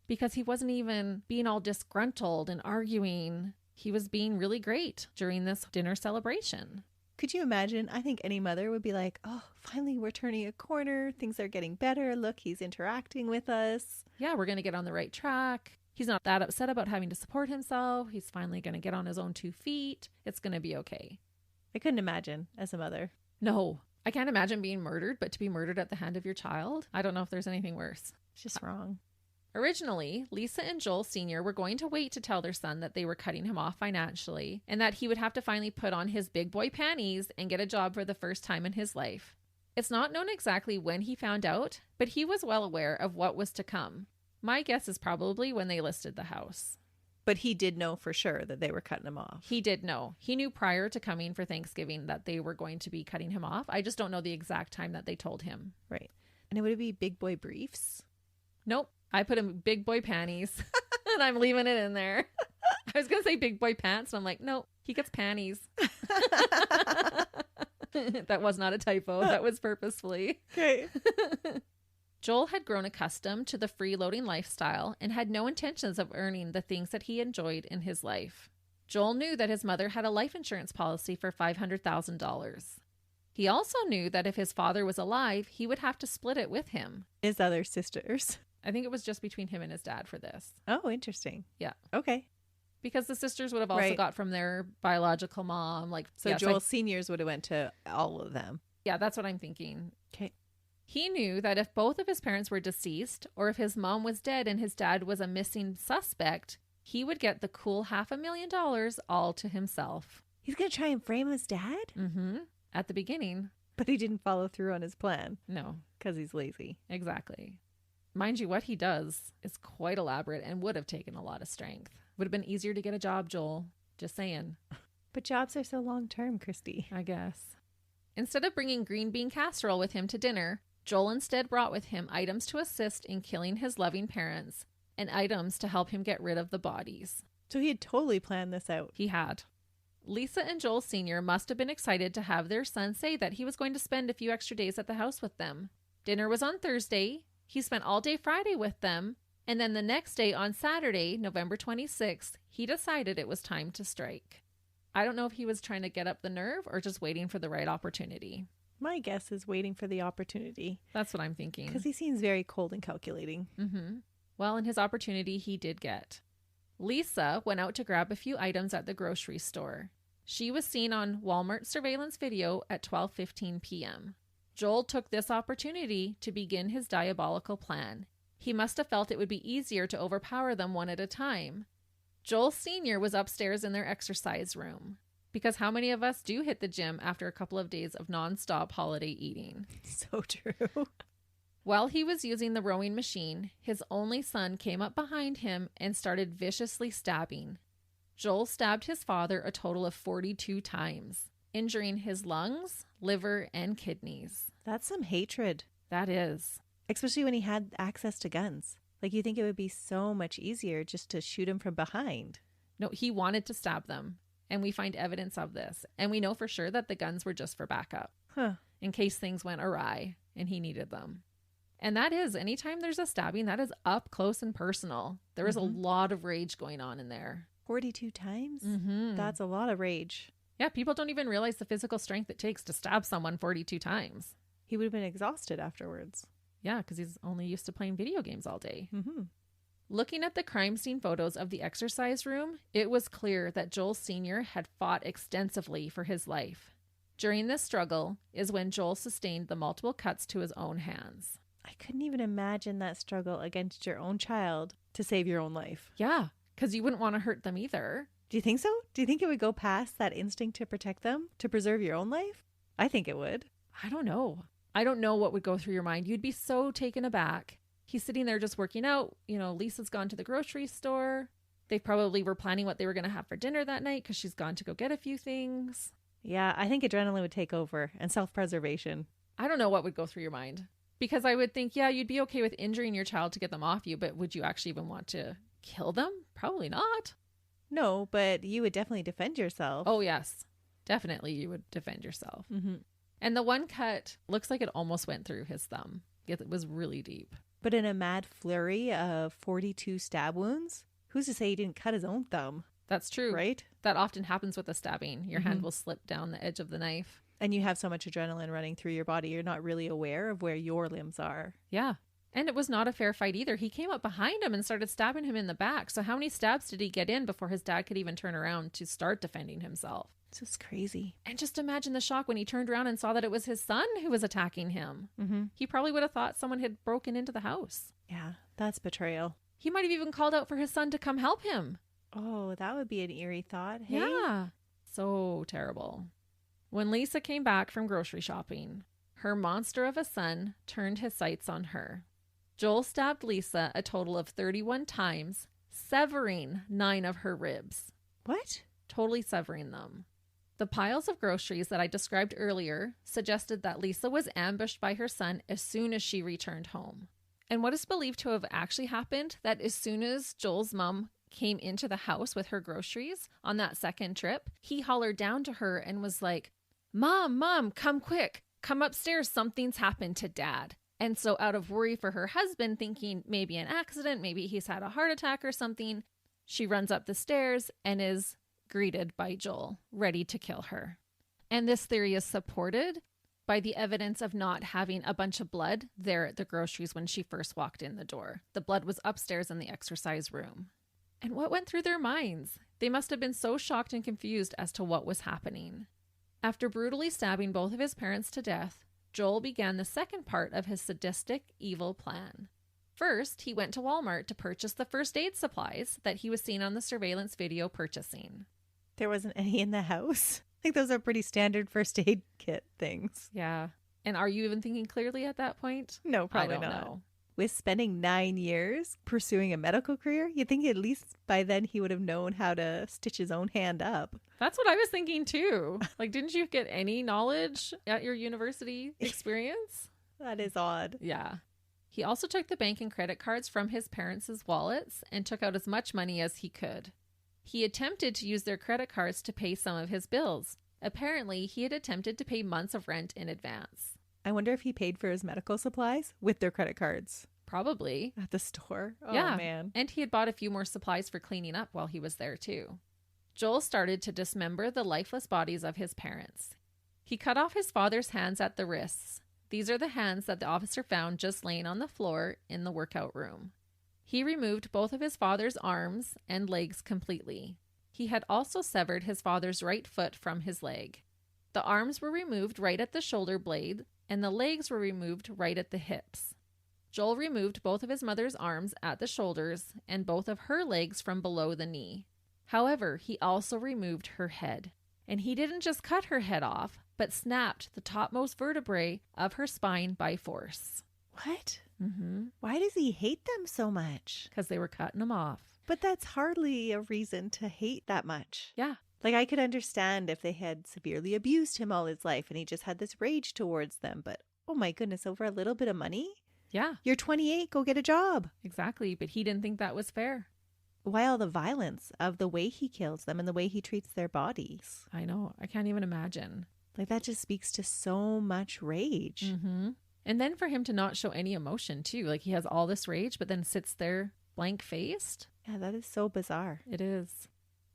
Speaker 1: Because he wasn't even being all disgruntled and arguing. He was being really great during this dinner celebration.
Speaker 2: Could you imagine? I think any mother would be like, oh, finally we're turning a corner. Things are getting better. Look, he's interacting with us.
Speaker 1: Yeah, we're going to get on the right track. He's not that upset about having to support himself. He's finally going to get on his own 2 feet. It's going to be okay.
Speaker 2: I couldn't imagine as a mother.
Speaker 1: No, I can't imagine being murdered, but to be murdered at the hand of your child, I don't know if there's anything worse.
Speaker 2: It's just wrong.
Speaker 1: Originally, Lisa and Joel Sr. were going to wait to tell their son that they were cutting him off financially and that he would have to finally put on his big boy panties and get a job for the first time in his life. It's not known exactly when he found out, but he was well aware of what was to come. My guess is probably when they listed the house.
Speaker 2: But he did know for sure that they were cutting him off.
Speaker 1: He did know. He knew prior to coming for Thanksgiving that they were going to be cutting him off. I just don't know the exact time that they told him.
Speaker 2: Right. And it would be big boy briefs?
Speaker 1: Nope. I put in big boy panties and I'm leaving it in there. I was going to say big boy pants. And I'm like, no, he gets panties. That was not a typo. That was purposefully.
Speaker 2: Okay.
Speaker 1: Joel had grown accustomed to the freeloading lifestyle and had no intentions of earning the things that he enjoyed in his life. Joel knew that his mother had a life insurance policy for $500,000. He also knew that if his father was alive, he would have to split it with him.
Speaker 2: His other sisters.
Speaker 1: I think it was just between him and his dad for this.
Speaker 2: Oh, interesting.
Speaker 1: Yeah.
Speaker 2: Okay.
Speaker 1: Because the sisters would have also got from their biological mom. So yes,
Speaker 2: Joel Seniors would have went to all of them.
Speaker 1: Yeah, that's what I'm thinking.
Speaker 2: Okay.
Speaker 1: He knew that if both of his parents were deceased or if his mom was dead and his dad was a missing suspect, he would get the cool $500,000 all to himself.
Speaker 2: He's going to try and frame his dad?
Speaker 1: Mm-hmm. At the beginning.
Speaker 2: But he didn't follow through on his plan.
Speaker 1: No.
Speaker 2: Because he's lazy.
Speaker 1: Exactly. Mind you, what he does is quite elaborate and would have taken a lot of strength. Would have been easier to get a job, Joel. Just saying.
Speaker 2: But jobs are so long-term, Christy.
Speaker 1: I guess. Instead of bringing green bean casserole with him to dinner, Joel instead brought with him items to assist in killing his loving parents and items to help him get rid of the bodies.
Speaker 2: So he had totally planned this out.
Speaker 1: He had. Lisa and Joel Sr. must have been excited to have their son say that he was going to spend a few extra days at the house with them. Dinner was on Thursday. He spent all day Friday with them. And then the next day on Saturday, November 26th, he decided it was time to strike. I don't know if he was trying to get up the nerve or just waiting for the right opportunity.
Speaker 2: My guess is waiting for the opportunity.
Speaker 1: That's what I'm thinking.
Speaker 2: Because he seems very cold and calculating.
Speaker 1: Mm-hmm. Well, and his opportunity he did get. Lisa went out to grab a few items at the grocery store. She was seen on Walmart surveillance video at 12:15 p.m. Joel took this opportunity to begin his diabolical plan. He must have felt it would be easier to overpower them one at a time. Joel Sr. was upstairs in their exercise room. Because how many of us do hit the gym after a couple of days of nonstop holiday eating?
Speaker 2: So true.
Speaker 1: While he was using the rowing machine, his only son came up behind him and started viciously stabbing. Joel stabbed his father a total of 42 times, injuring his lungs, liver, and kidneys.
Speaker 2: That's some hatred.
Speaker 1: That is.
Speaker 2: Especially when he had access to guns. Like, you think it would be so much easier just to shoot him from behind.
Speaker 1: No, he wanted to stab them. And we find evidence of this. And we know for sure that the guns were just for backup. In case things went awry and he needed them. And that is, anytime there's a stabbing, that is up close and personal. There is a lot of rage going on in there.
Speaker 2: 42 times?
Speaker 1: Mm-hmm.
Speaker 2: That's a lot of rage.
Speaker 1: Yeah, people don't even realize the physical strength it takes to stab someone 42 times.
Speaker 2: He would have been exhausted afterwards.
Speaker 1: Yeah, because he's only used to playing video games all day.
Speaker 2: Mm-hmm.
Speaker 1: Looking at the crime scene photos of the exercise room, it was clear that Joel Sr. had fought extensively for his life. During this struggle is when Joel sustained the multiple cuts to his own hands.
Speaker 2: I couldn't even imagine that struggle against your own child to save your own life.
Speaker 1: Yeah, because you wouldn't want to hurt them either.
Speaker 2: Do you think so? Do you think it would go past that instinct to protect them, to preserve your own life? I think it would.
Speaker 1: I don't know. I don't know what would go through your mind. You'd be so taken aback. He's sitting there just working out. You know, Lisa's gone to the grocery store. They probably were planning what they were going to have for dinner that night because she's gone to go get a few things.
Speaker 2: Yeah, I think adrenaline would take over and self-preservation.
Speaker 1: I don't know what would go through your mind. Because I would think, yeah, you'd be okay with injuring your child to get them off you, but would you actually even want to kill them? Probably not.
Speaker 2: No, but you would definitely defend yourself.
Speaker 1: Oh, yes. Definitely you would defend yourself.
Speaker 2: Mm-hmm.
Speaker 1: And the one cut looks like it almost went through his thumb. It was really deep.
Speaker 2: But in a mad flurry of 42 stab wounds, who's to say he didn't cut his own thumb?
Speaker 1: That's true.
Speaker 2: Right?
Speaker 1: That often happens with a stabbing. Your hand will slip down the edge of the knife.
Speaker 2: And you have so much adrenaline running through your body, you're not really aware of where your limbs are.
Speaker 1: Yeah. And it was not a fair fight either. He came up behind him and started stabbing him in the back. So how many stabs did he get in before his dad could even turn around to start defending himself?
Speaker 2: It's just crazy.
Speaker 1: And just imagine the shock when he turned around and saw that it was his son who was attacking him.
Speaker 2: Mm-hmm.
Speaker 1: He probably would have thought someone had broken into the house.
Speaker 2: Yeah, that's betrayal.
Speaker 1: He might have even called out for his son to come help him.
Speaker 2: Oh, that would be an eerie thought. Hey?
Speaker 1: Yeah. So terrible. When Lisa came back from grocery shopping, her monster of a son turned his sights on her. Joel stabbed Lisa a total of 31 times, severing 9 of her ribs.
Speaker 2: What?
Speaker 1: Totally severing them. The piles of groceries that I described earlier suggested that Lisa was ambushed by her son as soon as she returned home. And what is believed to have actually happened, that as soon as Joel's mom came into the house with her groceries on that second trip, he hollered down to her and was like, Mom, come quick. Come upstairs. Something's happened to Dad. And so out of worry for her husband, thinking maybe an accident, maybe he's had a heart attack or something, she runs up the stairs and is greeted by Joel, ready to kill her. And this theory is supported by the evidence of not having a bunch of blood there at the groceries when she first walked in the door. The blood was upstairs in the exercise room. And what went through their minds? They must have been so shocked and confused as to what was happening. After brutally stabbing both of his parents to death, Joel began the second part of his sadistic, evil plan. First, he went to Walmart to purchase the first aid supplies that he was seen on the surveillance video purchasing.
Speaker 2: There wasn't any in the house? I think those are pretty standard first aid kit things.
Speaker 1: Yeah. And are you even thinking clearly at that point?
Speaker 2: No, probably
Speaker 1: I don't
Speaker 2: not.
Speaker 1: know.
Speaker 2: With spending 9 years pursuing a medical career, you'd think at least by then he would have known how to stitch his own hand up.
Speaker 1: That's what I was thinking too. Like, didn't you get any knowledge at your university experience?
Speaker 2: That is odd.
Speaker 1: Yeah. He also took the bank and credit cards from his parents' wallets and took out as much money as he could. He attempted to use their credit cards to pay some of his bills. Apparently, he had attempted to pay months of rent in advance.
Speaker 2: I wonder if he paid for his medical supplies with their credit cards.
Speaker 1: Probably.
Speaker 2: At the store. Oh,
Speaker 1: yeah.
Speaker 2: Man.
Speaker 1: And he had bought a few more supplies for cleaning up while he was there, too. Joel started to dismember the lifeless bodies of his parents. He cut off his father's hands at the wrists. These are the hands that the officer found just laying on the floor in the workout room. He removed both of his father's arms and legs completely. He had also severed his father's right foot from his leg. The arms were removed right at the shoulder blade, and the legs were removed right at the hips. Joel removed both of his mother's arms at the shoulders and both of her legs from below the knee. However, he also removed her head. And he didn't just cut her head off, but snapped the topmost vertebrae of her spine by force.
Speaker 2: What?
Speaker 1: Mm-hmm.
Speaker 2: Why does he hate them so much?
Speaker 1: Because they were cutting him off.
Speaker 2: But that's hardly a reason to hate that much.
Speaker 1: Yeah.
Speaker 2: Like, I could understand if they had severely abused him all his life and he just had this rage towards them. But, oh my goodness, over a little bit of money?
Speaker 1: Yeah.
Speaker 2: You're 28, go get a job.
Speaker 1: Exactly. But he didn't think that was fair.
Speaker 2: Why all the violence of the way he kills them and the way he treats their bodies?
Speaker 1: I know. I can't even imagine.
Speaker 2: Like, that just speaks to so much rage.
Speaker 1: Mm-hmm. And then for him to not show any emotion, too. Like, he has all this rage, but then sits there blank-faced.
Speaker 2: Yeah, that is so bizarre.
Speaker 1: It is.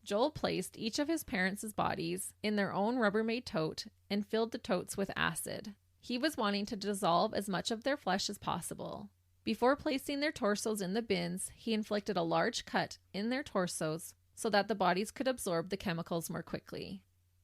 Speaker 1: Joel placed each of his parents' bodies in their own Rubbermaid tote and filled the totes with acid. He was wanting to dissolve as much of their flesh as possible. Before placing their torsos in the bins, he inflicted a large cut in their torsos so that the bodies could absorb the chemicals more quickly.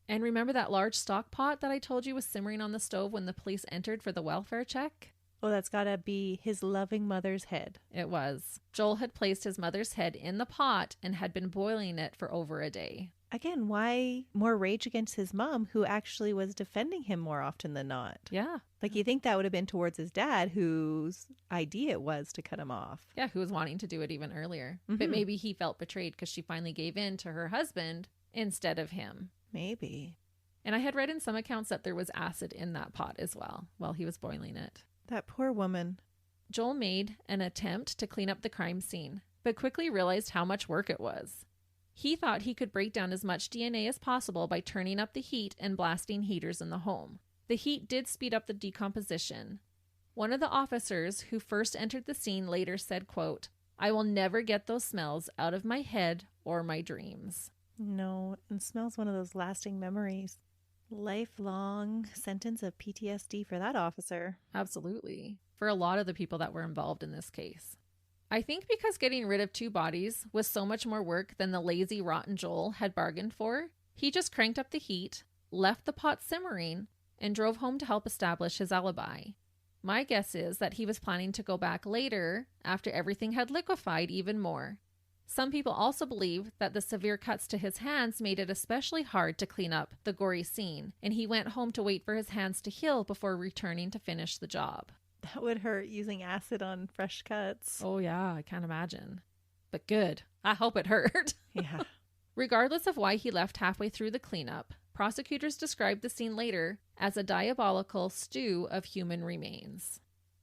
Speaker 1: And remember that large stock pot that I told you was simmering on the stove when the police entered for the welfare check?
Speaker 2: Oh, that's gotta be his loving mother's head.
Speaker 1: It was. Joel had placed his mother's head in the pot and had been boiling it for over a day.
Speaker 2: Again, why more rage against his mom, who actually was defending him more often than not?
Speaker 1: Yeah.
Speaker 2: Like, you think that would have been towards his dad, whose idea it was to cut him off.
Speaker 1: Yeah, who was wanting to do it even earlier.
Speaker 2: Mm-hmm.
Speaker 1: But maybe he felt betrayed because she finally gave in to her husband instead of him.
Speaker 2: Maybe.
Speaker 1: And I had read in some accounts that there was acid in that pot as well while he was boiling it.
Speaker 2: That poor woman.
Speaker 1: Joel made an attempt to clean up the crime scene, but quickly realized how much work it was. He thought he could break down as much DNA as possible by turning up the heat and blasting heaters in the home. The heat did speed up the decomposition. One of the officers who first entered the scene later said, quote, "I will never get those smells out of my head or my dreams."
Speaker 2: No, and smells one of those lasting memories. Lifelong sentence of PTSD for that officer.
Speaker 1: Absolutely. For a lot of the people that were involved in this case. I think because getting rid of 2 bodies was so much more work than the lazy, rotten Joel had bargained for, he just cranked up the heat, left the pot simmering, and drove home to help establish his alibi. My guess is that he was planning to go back later after everything had liquefied even more. Some people also believe that the severe cuts to his hands made it especially hard to clean up the gory scene, and he went home to wait for his hands to heal before returning to finish the job.
Speaker 2: That would hurt, using acid on fresh cuts.
Speaker 1: Oh yeah, I can't imagine. But good. I hope it hurt.
Speaker 2: Yeah.
Speaker 1: Regardless of why he left halfway through the cleanup, prosecutors described the scene later as a diabolical stew of human remains.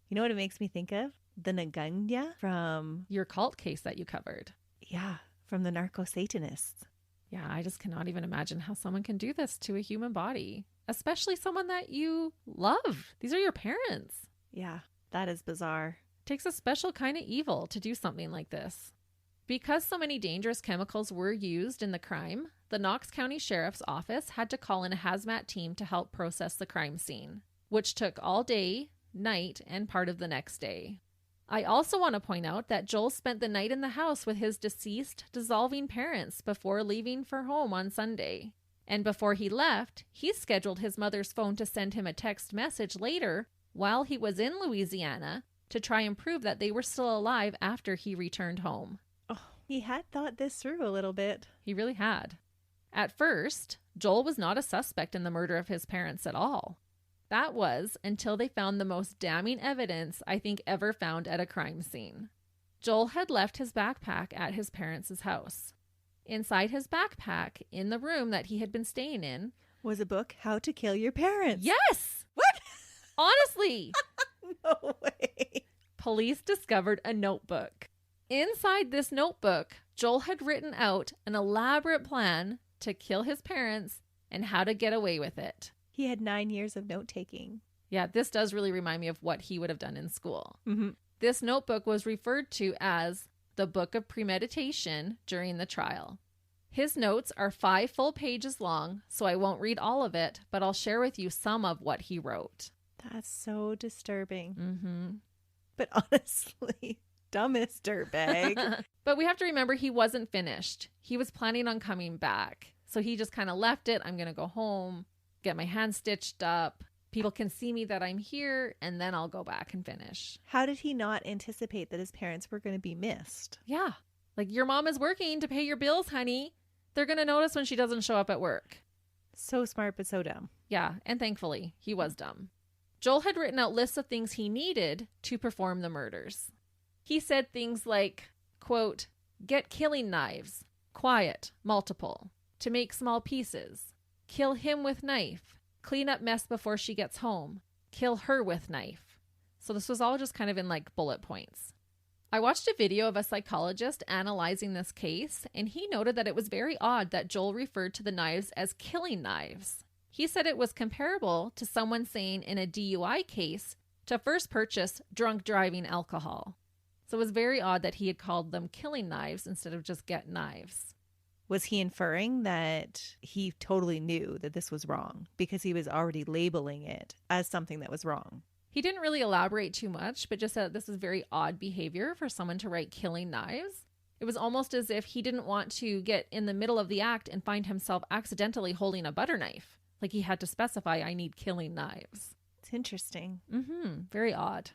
Speaker 2: You know what it makes me think of? The Naganya from...
Speaker 1: Your cult case that you covered.
Speaker 2: Yeah, from the narco-Satanists.
Speaker 1: Yeah, I just cannot even imagine how someone can do this to a human body, especially someone that you love. These are your parents.
Speaker 2: Yeah, that is bizarre.
Speaker 1: It takes a special kind of evil to do something like this. Because so many dangerous chemicals were used in the crime, the Knox County Sheriff's Office had to call in a hazmat team to help process the crime scene, which took all day, night, and part of the next day. I also want to point out that Joel spent the night in the house with his deceased, dissolving parents before leaving for home on Sunday. And before he left, he scheduled his mother's phone to send him a text message later while he was in Louisiana to try and prove that they were still alive after he returned home.
Speaker 2: Oh, he had thought this through a little bit.
Speaker 1: He really had. At first, Joel was not a suspect in the murder of his parents at all. That was until they found the most damning evidence I think ever found at a crime scene. Joel had left his backpack at his parents' house. Inside his backpack, in the room that he had been staying in,
Speaker 2: was a book, How to Kill Your Parents.
Speaker 1: Yes!
Speaker 2: What?
Speaker 1: Honestly!
Speaker 2: No way.
Speaker 1: Police discovered a notebook. Inside this notebook, Joel had written out an elaborate plan to kill his parents and how to get away with it.
Speaker 2: He had 9 years of note-taking.
Speaker 1: Yeah, this does really remind me of what he would have done in school.
Speaker 2: Mm-hmm.
Speaker 1: This notebook was referred to as the Book of Premeditation during the trial. His notes are 5 full pages long, so I won't read all of it, but I'll share with you some of what he wrote.
Speaker 2: That's so disturbing.
Speaker 1: Mm-hmm.
Speaker 2: But honestly, dumbest dirtbag.
Speaker 1: But we have to remember he wasn't finished. He was planning on coming back. So he just kind of left it. I'm going to go home, get my hand stitched up. People can see me that I'm here, and then I'll go back and finish.
Speaker 2: How did he not anticipate that his parents were going to be missed?
Speaker 1: Yeah. Like, your mom is working to pay your bills, honey. They're going to notice when she doesn't show up at work.
Speaker 2: So smart, but so dumb.
Speaker 1: Yeah, and thankfully, he was dumb. Joel had written out lists of things he needed to perform the murders. He said things like, quote, Get killing knives. Quiet, multiple. To make small pieces. Kill him with knife. Clean up mess before she gets home. Kill her with knife. So this was all just kind of in like bullet points. I watched a video of a psychologist analyzing this case, and he noted that it was very odd that Joel referred to the knives as killing knives. He said it was comparable to someone saying in a DUI case to first purchase drunk driving alcohol. So it was very odd that he had called them killing knives instead of just get knives.
Speaker 2: Was he inferring that he totally knew that this was wrong because he was already labeling it as something that was wrong?
Speaker 1: He didn't really elaborate too much, but just said that this is very odd behavior for someone to write killing knives. It was almost as if he didn't want to get in the middle of the act and find himself accidentally holding a butter knife. Like he had to specify, I need killing knives.
Speaker 2: It's interesting.
Speaker 1: Very odd.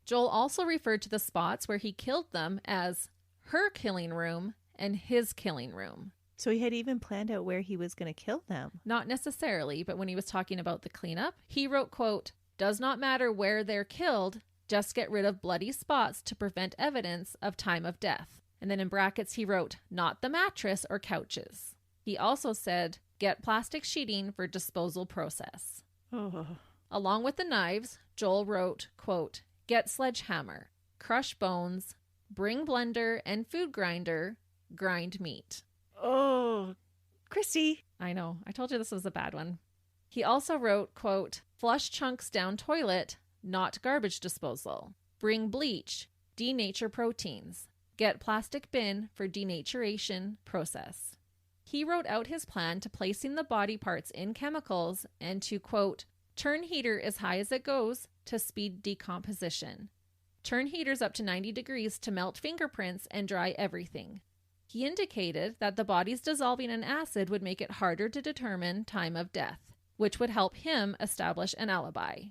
Speaker 1: Joel also referred to the spots where he killed them as her killing room and his killing room.
Speaker 2: So he had even planned out where he was going to kill them.
Speaker 1: Not necessarily, but when he was talking about the cleanup, he wrote, quote, "Does not matter where they're killed, just get rid of bloody spots to prevent evidence of time of death." And then in brackets, he wrote, "Not the mattress or couches." He also said, "Get plastic sheeting for disposal process." Along with the knives, Joel wrote, quote, "Get sledgehammer, crush bones, bring blender and food grinder, grind meat."
Speaker 2: Oh, Christy.
Speaker 1: I know. I told you this was a bad one. He also wrote, quote, "Flush chunks down toilet, not garbage disposal. Bring bleach, denature proteins. Get plastic bin for denaturation process." He wrote out his plan to placing the body parts in chemicals and to, quote, "Turn heater as high as it goes to speed decomposition. Turn heaters up to 90 degrees to melt fingerprints and dry everything." He indicated that the bodies dissolving in acid would make it harder to determine time of death, which would help him establish an alibi.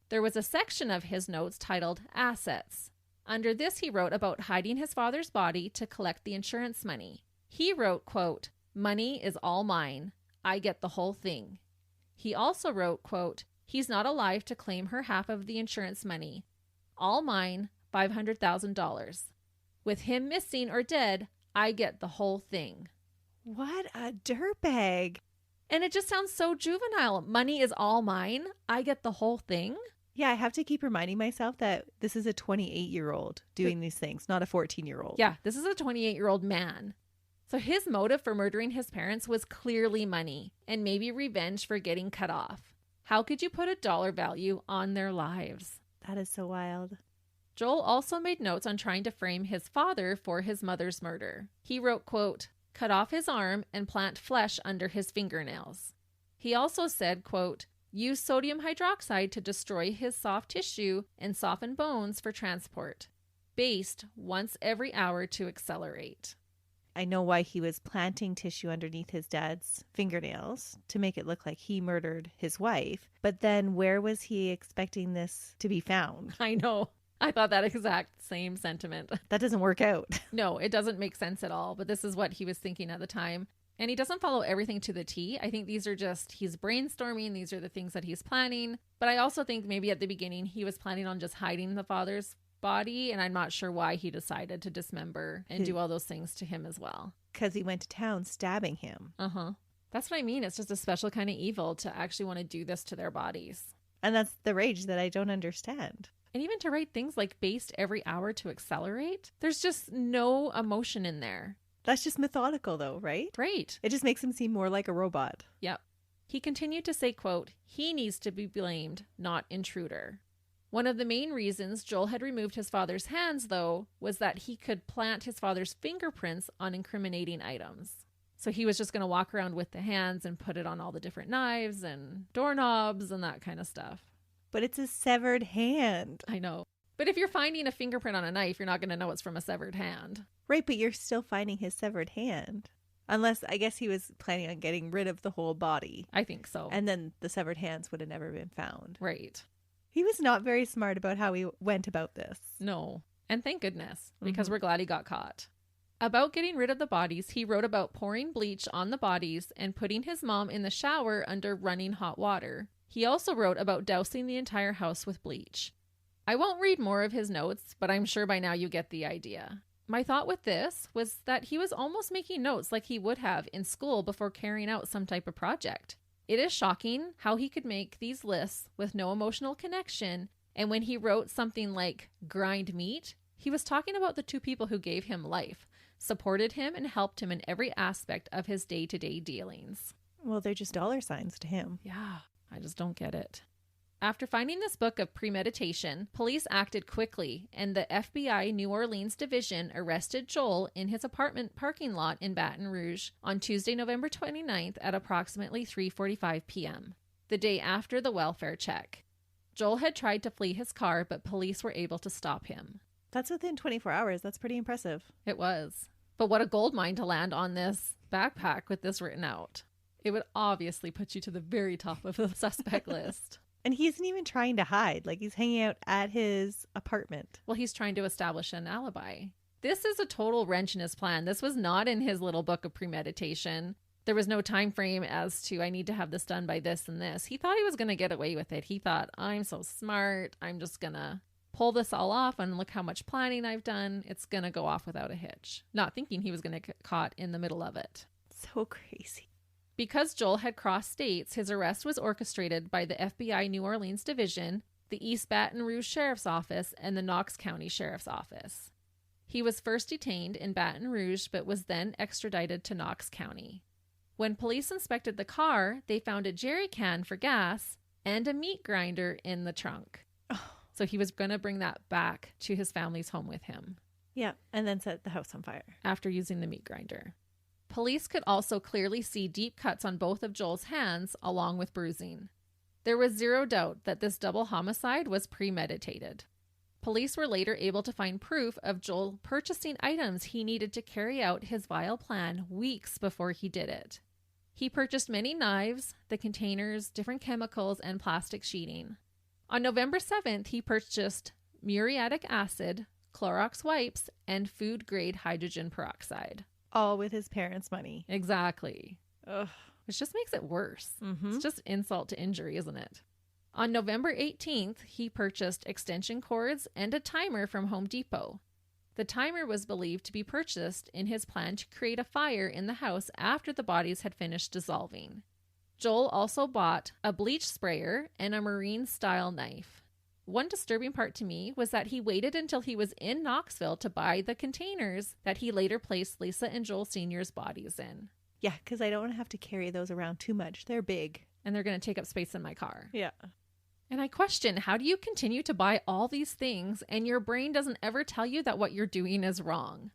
Speaker 1: There was a section of his notes titled Assets. Under this, he wrote about hiding his father's body to collect the insurance money. He wrote, quote, "Money is all mine. I get the whole thing." He also wrote, quote, "He's not alive to claim her half of the insurance money. All mine, $500,000. With him missing or dead, I get the whole thing."
Speaker 2: What a dirtbag.
Speaker 1: And it just sounds so juvenile. Money is all mine. I get the whole thing.
Speaker 2: Yeah, I have to keep reminding myself that this is a 28-year-old doing these things, not a 14-year-old.
Speaker 1: Yeah, this is a 28-year-old man. So his motive for murdering his parents was clearly money and maybe revenge for getting cut off. How could you put a dollar value on their lives?
Speaker 2: That is so wild.
Speaker 1: Joel also made notes on trying to frame his father for his mother's murder. He wrote, quote, "Cut off his arm and plant flesh under his fingernails." He also said, quote, "Use sodium hydroxide to destroy his soft tissue and soften bones for transport. Based once every hour to accelerate."
Speaker 2: I know why he was planting tissue underneath his dad's fingernails to make it look like he murdered his wife. But then where was he expecting this to be found?
Speaker 1: I know. I thought that exact same sentiment.
Speaker 2: That doesn't work out.
Speaker 1: No, it doesn't make sense at all, but this is what he was thinking at the time. And he doesn't follow everything to the T. I think these are just, he's brainstorming. These are the things that he's planning. But I also think maybe at the beginning he was planning on just hiding the father's body. And I'm not sure why he decided to dismember and do all those things to him as well.
Speaker 2: Because he went to town stabbing him.
Speaker 1: That's what I mean. It's just a special kind of evil to actually want to do this to their bodies.
Speaker 2: And that's the rage that I don't understand.
Speaker 1: And even to write things like based every hour to accelerate, there's just no emotion in there.
Speaker 2: That's just methodical though, right?
Speaker 1: Right.
Speaker 2: It just makes him seem more like a robot.
Speaker 1: Yep. He continued to say, quote, "He needs to be blamed, not intruder." One of the main reasons Joel had removed his father's hands, though, was that he could plant his father's fingerprints on incriminating items. So he was just going to walk around with the hands and put it on all the different knives and doorknobs and that kind of stuff.
Speaker 2: But it's a severed hand.
Speaker 1: I know. But if you're finding a fingerprint on a knife, you're not going to know it's from a severed hand.
Speaker 2: Right, but you're still finding his severed hand. Unless, I guess he was planning on getting rid of the whole body.
Speaker 1: I think so.
Speaker 2: And then the severed hands would have never been found.
Speaker 1: Right.
Speaker 2: He was not very smart about how he went about this.
Speaker 1: No. And thank goodness, because we're glad he got caught. About getting rid of the bodies, he wrote about pouring bleach on the bodies and putting his mom in the shower under running hot water. He also wrote about dousing the entire house with bleach. I won't read more of his notes, but I'm sure by now you get the idea. My thought with this was that he was almost making notes like he would have in school before carrying out some type of project. It is shocking how he could make these lists with no emotional connection, and when he wrote something like grind meat, he was talking about the two people who gave him life, supported him, and helped him in every aspect of his day-to-day dealings.
Speaker 2: Well, they're just dollar signs to him.
Speaker 1: Yeah, I just don't get it. After finding this book of premeditation, police acted quickly, and the FBI New Orleans Division arrested Joel in his apartment parking lot in Baton Rouge on Tuesday, November 29th at approximately 3:45 p.m., the day after the welfare check. Joel had tried to flee his car, but police were able to stop him.
Speaker 2: That's within 24 hours. That's pretty impressive.
Speaker 1: It was. But what a gold mine to land on this backpack with this written out. It would obviously put you to the very top of the suspect list.
Speaker 2: And he isn't even trying to hide. Like, he's hanging out at his apartment.
Speaker 1: Well, he's trying to establish an alibi. This is a total wrench in his plan. This was not in his little book of premeditation. There was no time frame as to, I need to have this done by this and this. He thought he was going to get away with it. He thought, I'm so smart. I'm just going to pull this all off, and look how much planning I've done. It's going to go off without a hitch. Not thinking he was going to get caught in the middle of it.
Speaker 2: So crazy.
Speaker 1: Because Joel had crossed states, his arrest was orchestrated by the FBI New Orleans Division, the East Baton Rouge Sheriff's Office, and the Knox County Sheriff's Office. He was first detained in Baton Rouge, but was then extradited to Knox County. When police inspected the car, they found a jerry can for gas and a meat grinder in the trunk.
Speaker 2: Oh.
Speaker 1: So he was going to bring that back to his family's home with him.
Speaker 2: Yeah, and then set the house on fire.
Speaker 1: After using the meat grinder. Police could also clearly see deep cuts on both of Joel's hands, along with bruising. There was zero doubt that this double homicide was premeditated. Police were later able to find proof of Joel purchasing items he needed to carry out his vile plan weeks before he did it. He purchased many knives, the containers, different chemicals, and plastic sheeting. On November 7th, he purchased muriatic acid, Clorox wipes, and food-grade hydrogen peroxide.
Speaker 2: All with his parents' money.
Speaker 1: Exactly.
Speaker 2: Ugh.
Speaker 1: Which just makes it worse.
Speaker 2: Mm-hmm.
Speaker 1: It's just insult to injury, isn't it? On November 18th, he purchased extension cords and a timer from Home Depot. The timer was believed to be purchased in his plan to create a fire in the house after the bodies had finished dissolving. Joel also bought a bleach sprayer and a marine-style knife. One disturbing part to me was that he waited until he was in Knoxville to buy the containers that he later placed Lisa and Joel Sr.'s bodies in.
Speaker 2: Yeah, because I don't want to have to carry those around too much. They're big.
Speaker 1: And they're going to take up space in my car.
Speaker 2: Yeah.
Speaker 1: And I question, how do you continue to buy all these things and your brain doesn't ever tell you that what you're doing is wrong?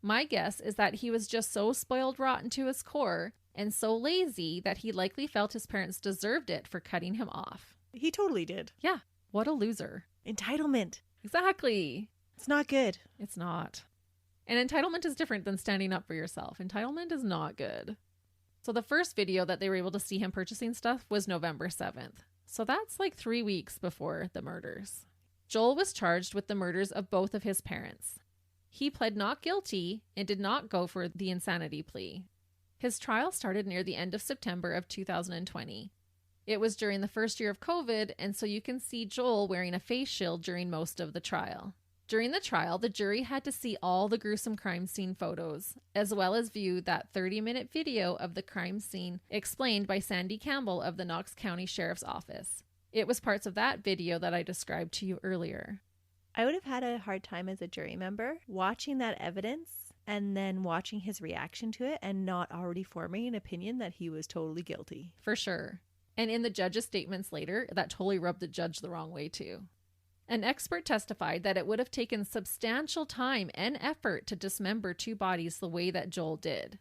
Speaker 1: My guess is that he was just so spoiled rotten to his core and so lazy that he likely felt his parents deserved it for cutting him off.
Speaker 2: He totally did.
Speaker 1: Yeah. What a loser.
Speaker 2: Entitlement.
Speaker 1: Exactly.
Speaker 2: It's not good.
Speaker 1: It's not. And entitlement is different than standing up for yourself. Entitlement is not good. So the first video that they were able to see him purchasing stuff was November 7th. So that's like 3 weeks before the murders. Joel was charged with the murders of both of his parents. He pled not guilty and did not go for the insanity plea. His trial started near the end of September of 2020. It was during the first year of COVID, and so you can see Joel wearing a face shield during most of the trial. During the trial, the jury had to see all the gruesome crime scene photos, as well as view that 30-minute video of the crime scene explained by Sandy Campbell of the Knox County Sheriff's Office. It was parts of that video that I described to you earlier.
Speaker 2: I would have had a hard time as a jury member watching that evidence and then watching his reaction to it and not already forming an opinion that he was totally guilty.
Speaker 1: For sure. And in the judge's statements later, that totally rubbed the judge the wrong way too. An expert testified that it would have taken substantial time and effort to dismember two bodies the way that Joel did.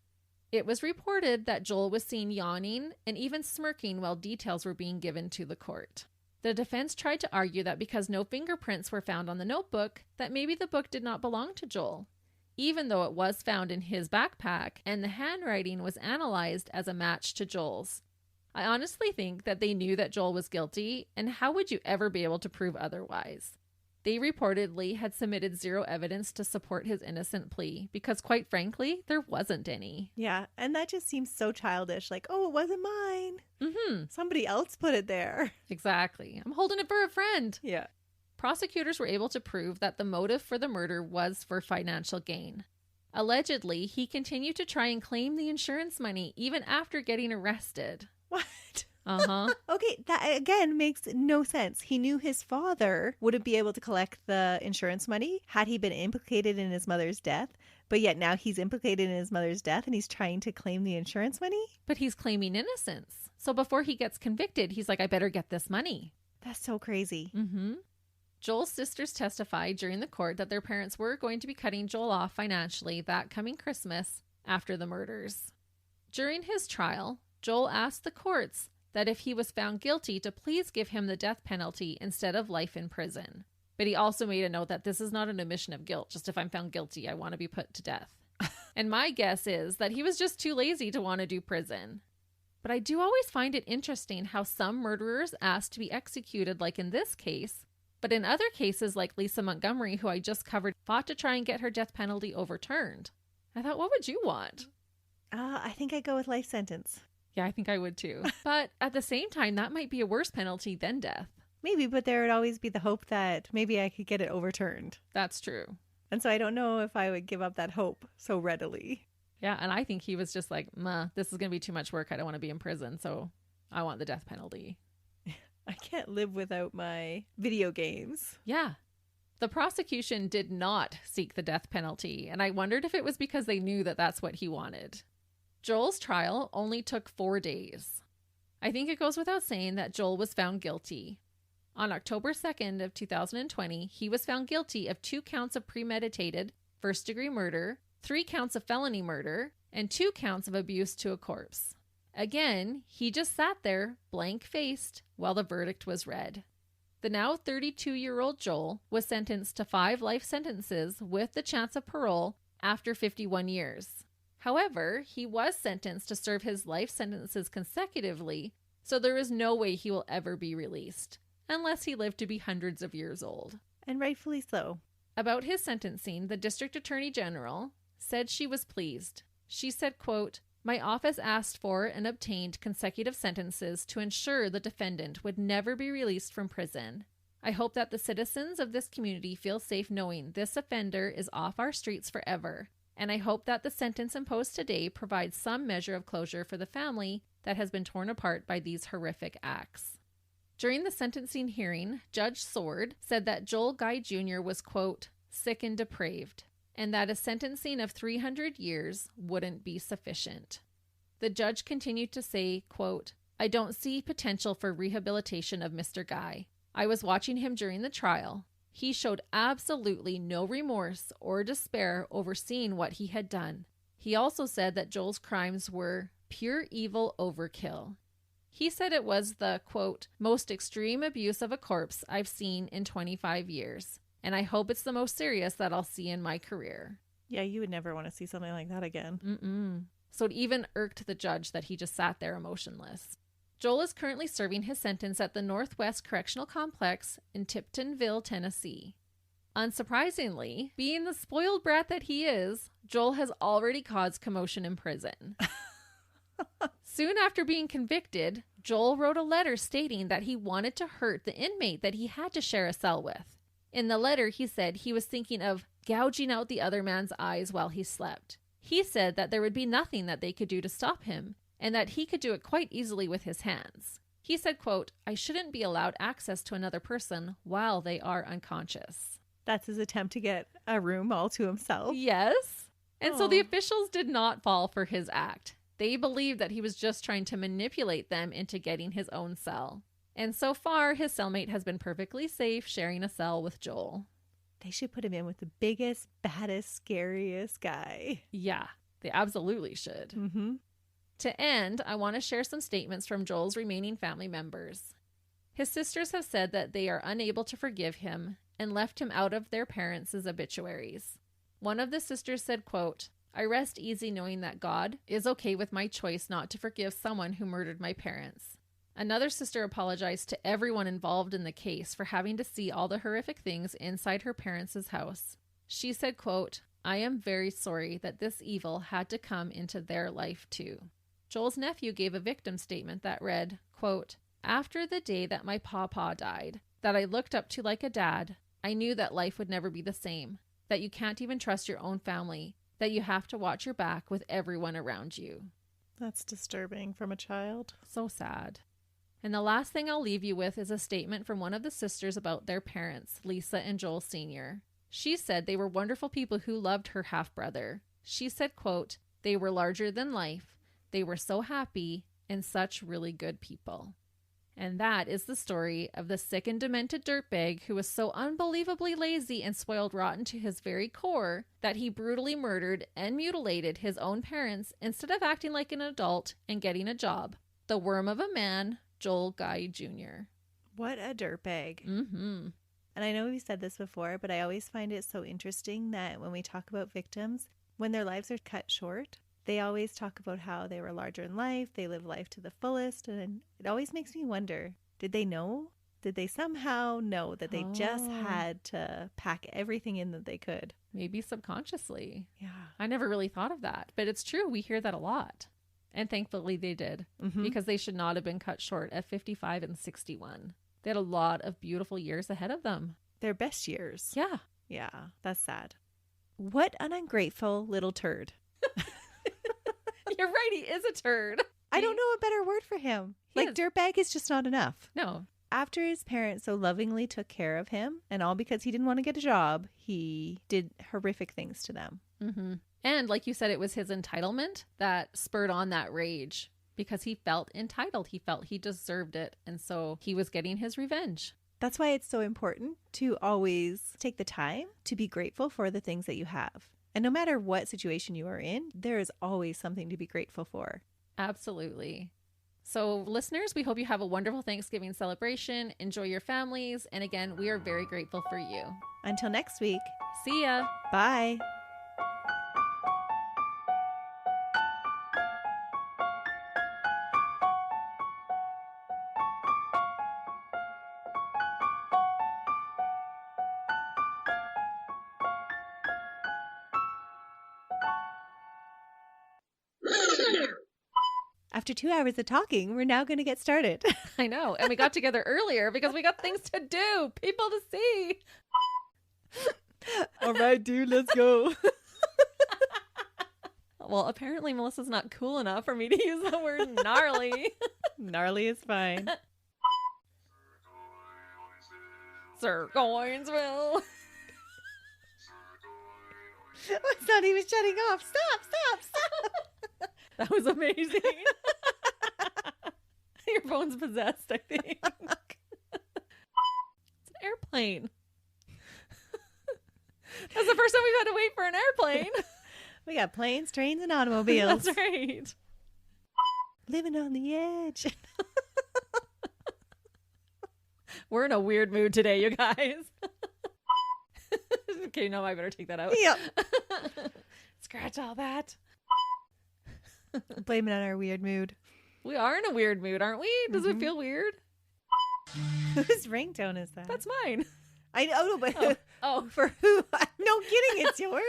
Speaker 1: It was reported that Joel was seen yawning and even smirking while details were being given to the court. The defense tried to argue that because no fingerprints were found on the notebook, that maybe the book did not belong to Joel, even though it was found in his backpack and the handwriting was analyzed as a match to Joel's. I honestly think that they knew that Joel was guilty, and how would you ever be able to prove otherwise? They reportedly had submitted zero evidence to support his innocent plea because, quite frankly, there wasn't any.
Speaker 2: Yeah, and that just seems so childish. Like, oh, it wasn't mine.
Speaker 1: Mm-hmm.
Speaker 2: Somebody else put it there.
Speaker 1: Exactly. I'm holding it for a friend.
Speaker 2: Yeah.
Speaker 1: prosecutors were able to prove that the motive for the murder was for financial gain. Allegedly, he continued to try and claim the insurance money even after getting arrested.
Speaker 2: What?
Speaker 1: Uh-huh.
Speaker 2: Okay, that again makes no sense. He knew his father wouldn't be able to collect the insurance money had he been implicated in his mother's death, but yet now he's implicated in his mother's death and he's trying to claim the insurance money?
Speaker 1: But he's claiming innocence. So before he gets convicted, he's like, I better get this money.
Speaker 2: That's so crazy.
Speaker 1: Mm-hmm. Joel's sisters testified during the court that their parents were going to be cutting Joel off financially that coming Christmas after the murders. During his trial, Joel asked the courts that if he was found guilty to please give him the death penalty instead of life in prison. But he also made a note that this is not an admission of guilt. Just if I'm found guilty, I want to be put to death. And my guess is that he was just too lazy to want to do prison. But I do always find it interesting how some murderers ask to be executed, like in this case, but in other cases like Lisa Montgomery, who I just covered, fought to try and get her death penalty overturned. I thought, what would you want?
Speaker 2: I think I'd go with life sentence.
Speaker 1: Yeah, I think I would too. But at the same time, that might be a worse penalty than death.
Speaker 2: Maybe, but there would always be the hope that maybe I could get it overturned.
Speaker 1: That's true.
Speaker 2: And so I don't know if I would give up that hope so readily.
Speaker 1: Yeah, and I think he was just like, this is going to be too much work. I don't want to be in prison, so I want the death penalty.
Speaker 2: I can't live without my video games.
Speaker 1: Yeah. The prosecution did not seek the death penalty, and I wondered if it was because they knew that that's what he wanted. Joel's trial only took 4 days. I think it goes without saying that Joel was found guilty. On October 2nd of 2020, he was found guilty of 2 counts of premeditated first-degree murder, 3 counts of felony murder, and 2 counts of abuse to a corpse. Again, he just sat there, blank-faced, while the verdict was read. The now 32-year-old Joel was sentenced to 5 life sentences with the chance of parole after 51 years. However, he was sentenced to serve his life sentences consecutively, so there is no way he will ever be released, unless he lived to be hundreds of years old.
Speaker 2: And rightfully so.
Speaker 1: About his sentencing, the District Attorney General said she was pleased. She said, quote, "My office asked for and obtained consecutive sentences to ensure the defendant would never be released from prison. I hope that the citizens of this community feel safe knowing this offender is off our streets forever. And I hope that the sentence imposed today provides some measure of closure for the family that has been torn apart by these horrific acts." During the sentencing hearing, Judge Sword said that Joel Guy Jr. was, quote, "sick and depraved," and that a sentencing of 300 years wouldn't be sufficient. The judge continued to say, quote, "I don't see potential for rehabilitation of Mr. Guy. I was watching him during the trial. He showed absolutely no remorse or despair over seeing what he had done. He also said that Joel's crimes were pure evil overkill. He said it was the, quote, "most extreme abuse of a corpse I've seen in 25 years. And I hope it's the most serious that I'll see in my career."
Speaker 2: Yeah, you would never want to see something like that again.
Speaker 1: So it even irked the judge that he just sat there emotionless. Joel is currently serving his sentence at the Northwest Correctional Complex in Tiptonville, Tennessee. Unsurprisingly, being the spoiled brat that he is, Joel has already caused commotion in prison. Soon after being convicted, Joel wrote a letter stating that he wanted to hurt the inmate that he had to share a cell with. In the letter, he said he was thinking of gouging out the other man's eyes while he slept. He said that there would be nothing that they could do to stop him, and that he could do it quite easily with his hands. He said, quote, "I shouldn't be allowed access to another person while they are unconscious."
Speaker 2: That's his attempt to get a room all to himself.
Speaker 1: Yes. And so the officials did not fall for his act. They believed that he was just trying to manipulate them into getting his own cell. And so far, his cellmate has been perfectly safe sharing a cell with Joel.
Speaker 2: They should put him in with the biggest, baddest, scariest guy.
Speaker 1: Yeah, they absolutely should. To end, I want to share some statements from Joel's remaining family members. His sisters have said that they are unable to forgive him and left him out of their parents' obituaries. One of the sisters said, quote, "I rest easy knowing that God is okay with my choice not to forgive someone who murdered my parents." Another sister apologized to everyone involved in the case for having to see all the horrific things inside her parents' house. She said, quote, "I am very sorry that this evil had to come into their life too." Joel's nephew gave a victim statement that read, quote, "After the day that my pawpaw died, that I looked up to like a dad. I knew that life would never be the same, that you can't even trust your own family, that you have to watch your back with everyone around you.
Speaker 2: That's disturbing from a child.
Speaker 1: So sad. And the last thing I'll leave you with is a statement from one of the sisters about their parents, Lisa and Joel Sr. She said they were wonderful people who loved her half-brother. She said, quote, "They were larger than life. They were so happy and such really good people." And that is the story of the sick and demented dirtbag who was so unbelievably lazy and spoiled rotten to his very core that he brutally murdered and mutilated his own parents instead of acting like an adult and getting a job. The worm of a man, Joel Guy Jr.
Speaker 2: What a dirtbag.
Speaker 1: Mm-hmm.
Speaker 2: And I know we've said this before, but I always find it so interesting that when we talk about victims, when their lives are cut short, they always talk about how they were larger in life, they lived life to the fullest, and it always makes me wonder, did they know? Did they somehow know that they just had to pack everything in that they could?
Speaker 1: Maybe subconsciously.
Speaker 2: Yeah.
Speaker 1: I never really thought of that, but it's true. We hear that a lot. And thankfully they did, because they should not have been cut short at 55 and 61. They had a lot of beautiful years ahead of them.
Speaker 2: Their best years.
Speaker 1: Yeah.
Speaker 2: Yeah, that's sad. What an ungrateful little turd.
Speaker 1: You're right, he is a turd.
Speaker 2: I don't know a better word for him. Dirtbag is just not enough.
Speaker 1: No.
Speaker 2: After his parents so lovingly took care of him, and all because he didn't want to get a job, he did horrific things to them.
Speaker 1: Mm-hmm. And like you said, it was his entitlement that spurred on that rage because he felt entitled. He felt he deserved it. And so he was getting his revenge.
Speaker 2: That's why it's so important to always take the time to be grateful for the things that you have. And no matter what situation you are in, there is always something to be grateful for.
Speaker 1: Absolutely. So listeners, we hope you have a wonderful Thanksgiving celebration. Enjoy your families. And again, we are very grateful for you.
Speaker 2: Until next week.
Speaker 1: See ya.
Speaker 2: Bye. After 2 hours of talking, we're now going to get started.
Speaker 1: I know. And we got together earlier because we got things to do, people to see.
Speaker 2: All right, dude, let's go.
Speaker 1: Well, apparently Melissa's not cool enough for me to use the word gnarly.
Speaker 2: Gnarly is fine.
Speaker 1: Sir Coinsville.
Speaker 2: It's not even shutting off. Stop.
Speaker 1: That was amazing. Your phone's possessed, I think. It's an airplane. That's the first time we've had to wait for an airplane.
Speaker 2: We got planes, trains, and automobiles.
Speaker 1: That's right.
Speaker 2: Living on the edge.
Speaker 1: We're in a weird mood today, you guys. Okay, no, I better take that out.
Speaker 2: Yep.
Speaker 1: Scratch all that.
Speaker 2: Blame it on our weird mood.
Speaker 1: We are in a weird mood, aren't we? Does it feel weird?
Speaker 2: Whose ringtone is that?
Speaker 1: That's mine.
Speaker 2: I know, but
Speaker 1: Oh.
Speaker 2: For who? No kidding, it's yours.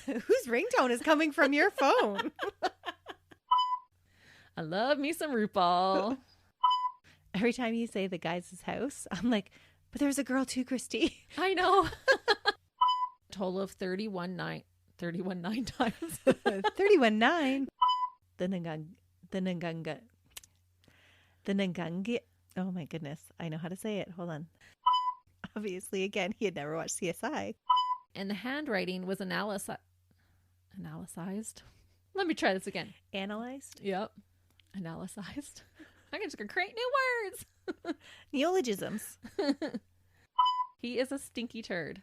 Speaker 2: Whose ringtone is coming from your phone?
Speaker 1: I love me some RuPaul.
Speaker 2: Every time you say the guys' house, I'm like, but there's a girl too, Christy.
Speaker 1: I know. Total of 31 9 times.
Speaker 2: 31-9. The Ngunga. Oh my goodness. I know how to say it. Hold on. Obviously, again, he had never watched CSI.
Speaker 1: And the handwriting was analyzed. Let me try this again.
Speaker 2: Analyzed?
Speaker 1: Yep. Analyzed. I can just create new words.
Speaker 2: Neologisms.
Speaker 1: He is a stinky turd.